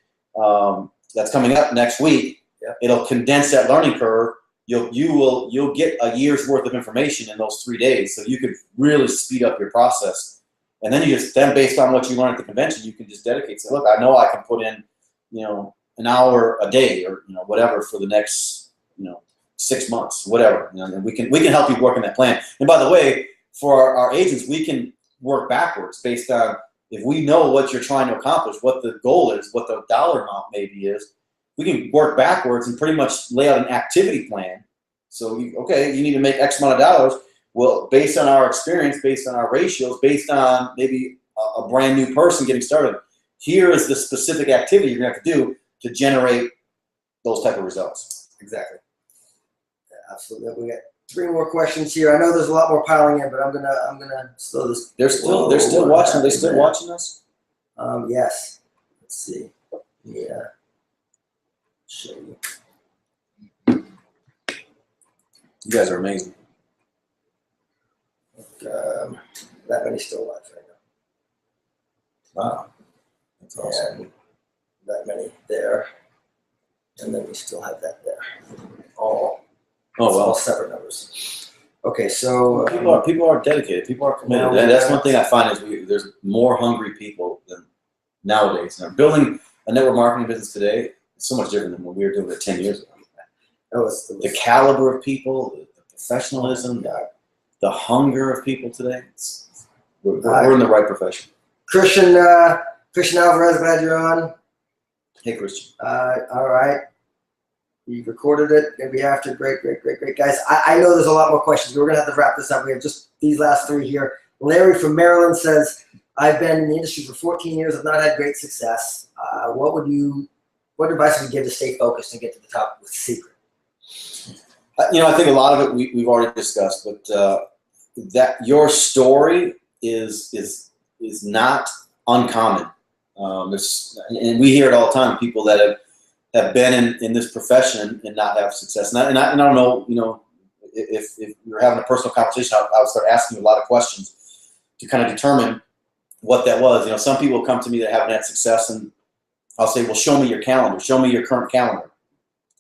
that's coming up next week. Yeah. It'll condense that learning curve, you'll get a year's worth of information in those 3 days. So you could really speed up your process. And then then based on what you learn at the convention, you can just dedicate. Say, look, I know I can put in, an hour a day or, whatever for the next, 6 months, whatever. And we can help you work in that plan. And by the way, for our agents, we can work backwards based on if we know what you're trying to accomplish, what the goal is, what the dollar amount maybe is. We can work backwards and pretty much lay out an activity plan. So, you need to make X amount of dollars. Well, based on our experience, based on our ratios, based on maybe a brand new person getting started, here is the specific activity you're going to have to do to generate those type of results.
Exactly. Yeah, absolutely. We got 3 more questions here. I know there's a lot more piling in, but I'm gonna slow this.
They're still watching. They still watching us?
Yes. Let's see. Yeah. Show you.
You guys are amazing.
That many still alive right now.
Wow. That's awesome.
And that many there. And then we still have that there. All separate numbers. Okay, so
people are dedicated. People are committed. And that's one thing I find is there's more hungry people than nowadays. Now, building a network marketing business today is so much different than what we were doing 10 years ago. The caliber of people, the professionalism, the hunger of people today. We're in the right profession.
Christian Alvarez, glad you're on.
Hey, Christian.
All right. You recorded it. Maybe after. Great, guys. I know there's a lot more questions. We're going to have to wrap this up. We have just these last 3 here. Larry from Maryland says, I've been in the industry for 14 years. I've not had great success. What advice would you give to stay focused and get to the top with Secret?
I think a lot of it we've already discussed, but that your story is not uncommon. And we hear it all the time. People that have been in this profession and not have success. And I don't know, if you're having a personal conversation, I would start asking you a lot of questions to kind of determine what that was. Some people come to me that haven't had success, and I'll say, well, show me your calendar. Show me your current calendar.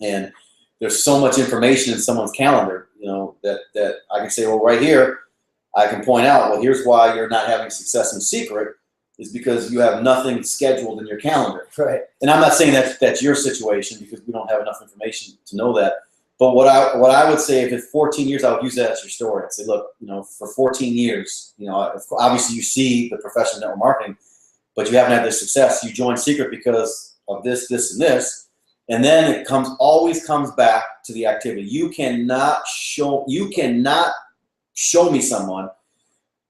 And there's so much information in someone's calendar, that I can say, well, right here, I can point out, well, here's why you're not having success in Secret, is because you have nothing scheduled in your calendar.
Right.
And I'm not saying that's your situation, because we don't have enough information to know that. But what I would say, if it's 14 years, I would use that as your story. I'd say, look, for 14 years, obviously you see the professional network marketing, but you haven't had this success. You joined Secret because of this, and this. And then it always comes back to the activity. You cannot show me someone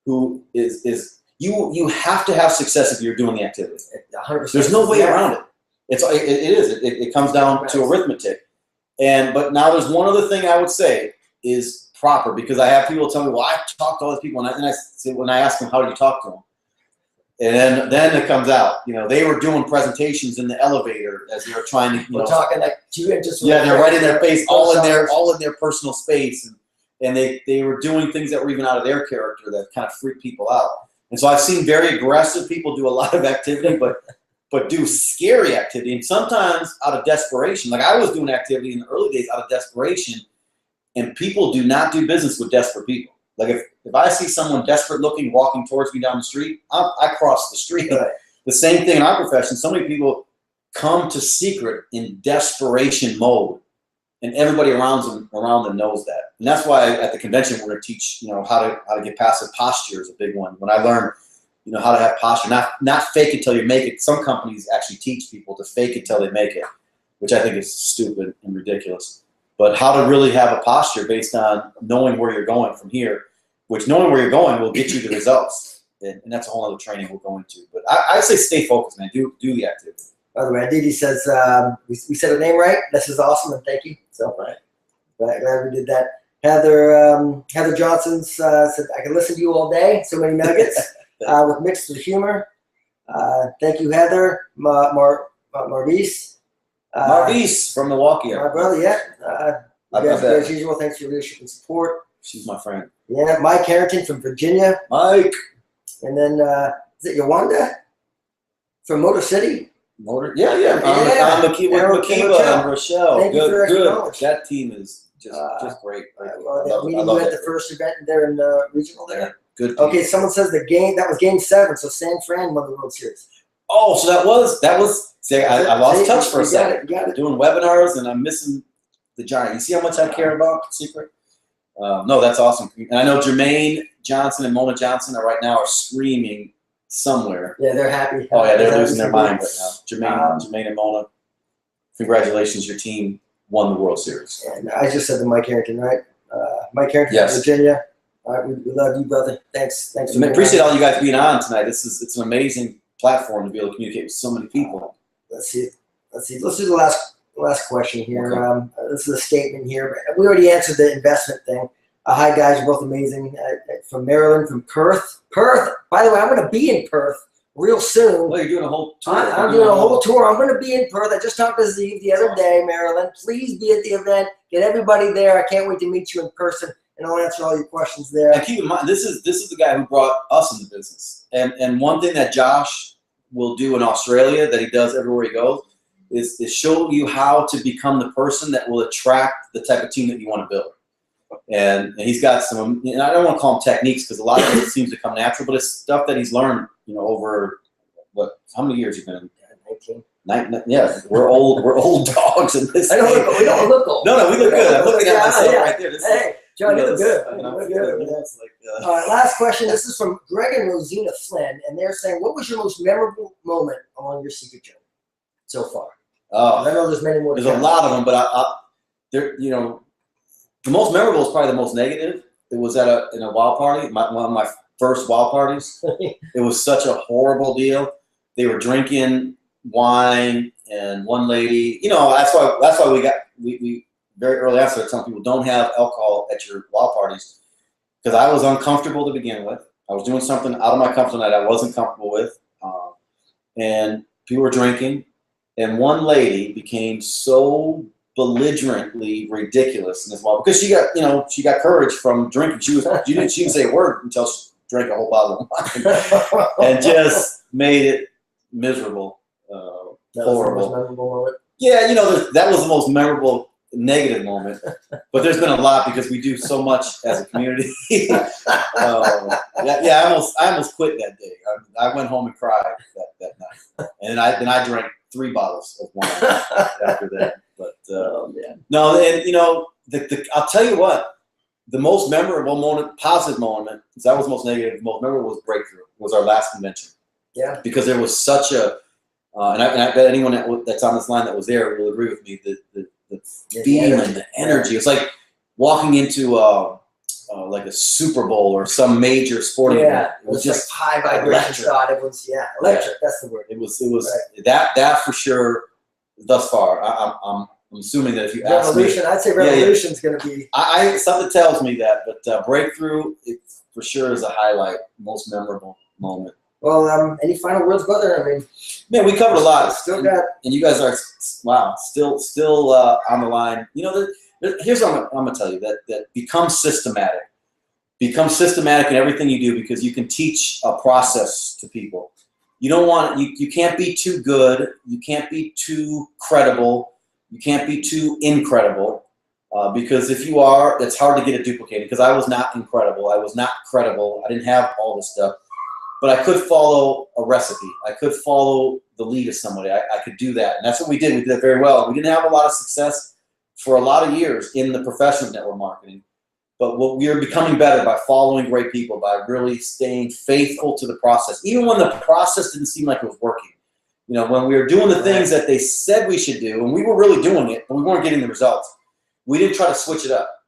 who is you have to have success if you're doing the activity. 100%. There's no way around it. It comes down to arithmetic. But now there's one other thing I would say is proper, because I have people tell me, well, I talked to all these people, and I say, when I ask them, how did you talk to them? And then it comes out, they were doing presentations in the elevator as they were trying to,
we're talking like 2 inches.
Yeah, they're right in their face, all in their personal space, and they were doing things that were even out of their character that kind of freak people out. And so I've seen very aggressive people do a lot of activity, but do scary activity, and sometimes out of desperation. Like I was doing activity in the early days out of desperation, and people do not do business with desperate people. Like if I see someone desperate looking walking towards me down the street, I cross the street. Right. The same thing in our profession. So many people come to Secret in desperation mode, and everybody around them knows that. And that's why at the convention we're going to teach, how to get passive posture is a big one. When I learned, how to have posture, not fake it till you make it. Some companies actually teach people to fake it till they make it, which I think is stupid and ridiculous. But how to really have a posture based on knowing where you're going from here, which knowing where you're going will get you the results. And that's a whole other training we'll go into. But I say stay focused, man. Do the activity.
By the way, Aditi says, we said her name right. This is awesome, and thank you. So glad we did that. Heather Johnson said, I can listen to you all day. So many nuggets with mixed with humor. Thank you, Heather. Marvis.
Marvis from Milwaukee.
My brother, yeah. As usual, thanks for your leadership and support.
She's my friend.
Yeah, Mike Harrington from Virginia.
Mike.
And then, is it Yawanda from Motor City?
Yeah. I'm Makiba and Rochelle. Good. That team is Just great.
Well, meeting you at the first event there in regional there.
Yeah, good.
Okay, someone says that was game 7, so San Fran won the World Series.
Oh, so that was. See, I lost touch for a second.
You got it.
Doing webinars, and I'm missing the Giant. You see how much I care about Secret? No, that's awesome. And I know Jermaine Johnson and Mona Johnson right now are screaming somewhere.
Yeah, they're happy.
Oh yeah, they're losing their mind right now. Jermaine and Mona, congratulations, your team won the World Series.
And I just said to Mike Harrington, right? Mike Harrington,
yes.
Virginia. All right, we love you, brother. Thanks.
I appreciate all you guys being on tonight. It's an amazing platform to be able to communicate with so many people.
Let's see. Let's do the last question here.
Okay.
This is a statement here. We already answered the investment thing. Hi guys, you're both amazing. From Maryland, from Perth. By the way, I'm going to be in Perth real soon.
Well, you're doing a whole tour.
I'm doing a whole tour. I'm going to be in Perth. I just talked to Zeev the other day, Maryland. Please be at the event. Get everybody there. I can't wait to meet you in person, and I'll answer all your questions there.
And keep in mind, this is the guy who brought us into business. And one thing that Josh will do in Australia that he does everywhere he goes is show you how to become the person that will attract the type of team that you want to build. And he's got some, and I don't want to call them techniques because a lot of it seems to come natural, but it's stuff that he's learned, over how many years you've been in? 19. Yeah, we're old dogs in this.
We don't look old.
No, we look good. I'm looking at myself right there.
Hey, John, you look good.
All
right, last question. This is from Greg and Rosina Flynn, and they're saying, what was your most memorable moment along your secret journey so far? I know there's many more.
There's a lot of them, but the most memorable is probably the most negative. It was in a wild party, one of my first wild parties. It was such a horrible deal. They were drinking wine, and one lady, that's why we very early on started telling people don't have alcohol at your wild parties, because I was uncomfortable to begin with. I was doing something out of my comfort zone that I wasn't comfortable with, and people were drinking, and one lady became so belligerently ridiculous in this wild because she got courage from drinking. She didn't say a word until she drank a whole bottle of wine and just made it miserable. Horrible. Yeah, that was the most memorable negative moment. But there's been a lot because we do so much as a community. I almost quit that day. I went home and cried that night, and then I drank 3 bottles of wine after that. But no, and I'll tell you what, the most memorable moment, positive moment, because that was the most negative. The most memorable was Breakthrough. Was our last convention. Yeah. Because there was such a and I bet anyone that's on this line that was there will agree with me. The feeling, the energy. It's like walking into like a Super Bowl or some major sporting event. It was just
like high vibration. It was electric. That's the word.
It was right. that for sure. Thus far, I'm assuming that if you ask me,
I'd say Revolution's going to be.
Something tells me that, but Breakthrough, it for sure is a highlight, most memorable moment. Well, any final words, brother? I mean, man, we covered a lot. And you guys are still on the line. Here's what I'm gonna tell you: that become systematic. Become systematic in everything you do, because you can teach a process to people. You don't want you can't be too good. You can't be too credible. You can't be too incredible, because if you are, it's hard to get it duplicated. Because I was not incredible. I was not credible. I didn't have all this stuff. But I could follow a recipe. I could follow the lead of somebody. I could do that. And that's what we did. We did it very well. We didn't have a lot of success for a lot of years in the profession of network marketing. But what we are becoming better by following great people, by really staying faithful to the process. Even when the process didn't seem like it was working. When we were doing the things that they said we should do, and we were really doing it, but we weren't getting the results, we didn't try to switch it up.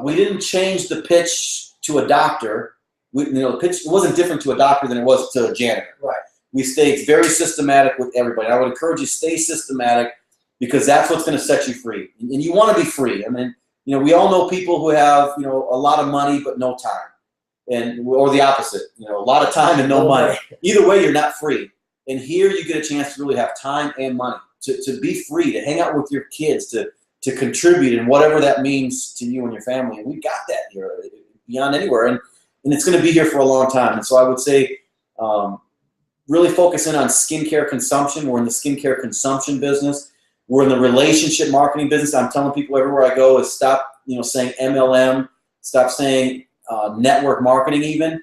We didn't change the pitch to a doctor. The pitch wasn't different to a doctor than it was to a janitor. Right. We stayed very systematic with everybody. I would encourage you to stay systematic, because that's what's going to set you free. And you want to be free. I mean, we all know people who have, a lot of money but no time, or the opposite. A lot of time and no money. Either way, you're not free. And here you get a chance to really have time and money to be free, to hang out with your kids, to contribute, and whatever that means to you and your family. And we got that here beyond anywhere. And it's going to be here for a long time. And so I would say really focus in on skincare consumption. We're in the skincare consumption business. We're in the relationship marketing business. I'm telling people everywhere I go is stop, saying MLM, stop saying network marketing even.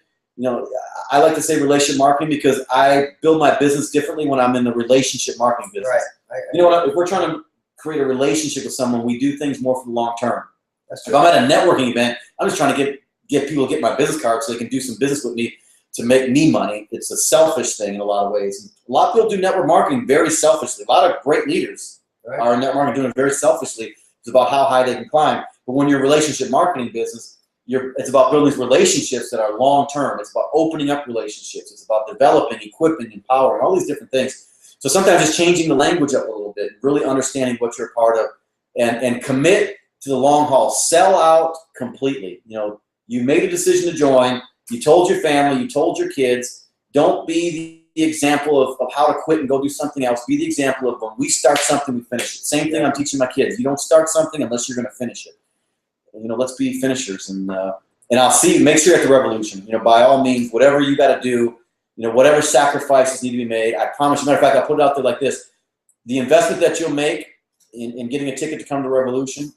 I like to say relationship marketing because I build my business differently when I'm in the relationship marketing business.
Right.
If we're trying to create a relationship with someone, we do things more for the long term.
That's
If
true.
I'm at a networking event, I'm just trying to get people to get my business card so they can do some business with me to make me money. It's a selfish thing in a lot of ways. And a lot of people do network marketing very selfishly. A lot of great leaders are in network marketing doing it very selfishly. It's about how high they can climb. But when you're a relationship marketing business, it's about building these relationships that are long term. It's about opening up relationships. It's about developing, equipping, empowering, all these different things. So sometimes it's changing the language up a little bit, really understanding what you're a part of, and commit to the long haul. Sell out completely. You made a decision to join. You told your family. You told your kids. Don't be the example of how to quit and go do something else. Be the example of when we start something, we finish it. Same thing I'm teaching my kids. You don't start something unless you're going to finish it. Let's be finishers, and I'll see you. Make sure you're at the revolution. By all means, whatever you got to do, whatever sacrifices need to be made. I promise you. Matter of fact, I'll put it out there like this: the investment that you'll make in getting a ticket to come to Revolution,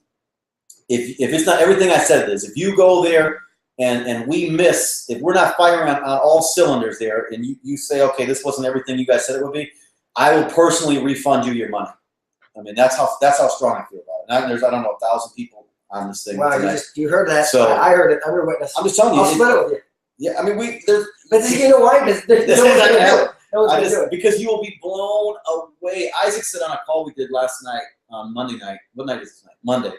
if it's not everything I said it is, if you go there and we miss, if we're not firing on all cylinders there, and you say, okay, this wasn't everything you guys said it would be, I will personally refund you your money. I mean, that's how strong I feel about it. There's, I don't know, 1,000 people on this thing.
Wow, you heard that.
So
I heard it. I'm your witness.
I'm just telling you.
I'll split it with you.
Yeah, I mean,
But you know why? Because no one's going to do it. No one's going to do it.
Because you will be blown away. Isaac said on a call we did last night, on Monday night. What night is this night? Monday.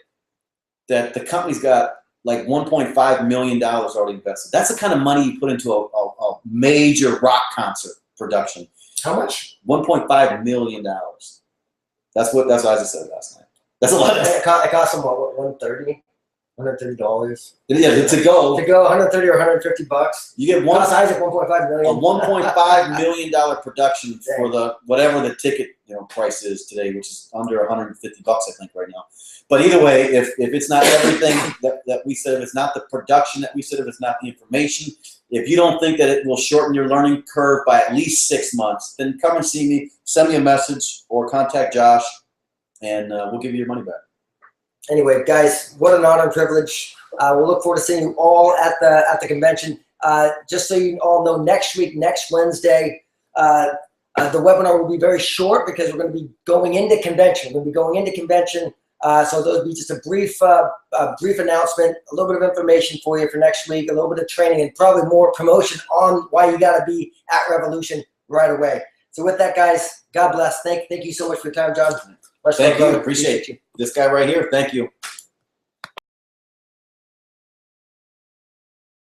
That the company's got like $1.5 million already invested. That's the kind of money you put into a major rock concert production.
How much?
$1.5 million. That's what Isaac said last night. That's a lot.
It cost them what, $130? $130.
Yeah, to go.
To go, $130 or $150.
You get
Cost Isaac $1.5 million.
A $1.5 million production for the whatever the ticket price is today, which is under $150 I think right now. But either way, if it's not everything that we said, if it's not the production that we said, if it's not the information, if you don't think that it will shorten your learning curve by at least 6 months, then come and see me, send me a message, or contact Josh, and we'll give you your money back. Anyway, guys, what an honor and privilege. We'll look forward to seeing you all at the convention. Just so you all know, next week, next Wednesday, the webinar will be very short because we're going to be going into convention. So those will be just a brief announcement, a little bit of information for you for next week, a little bit of training, and probably more promotion on why you got to be at Revolution right away. So with that, guys, God bless. Thank you so much for your time, John.
Thank you. Appreciate you. This guy right here. Thank you.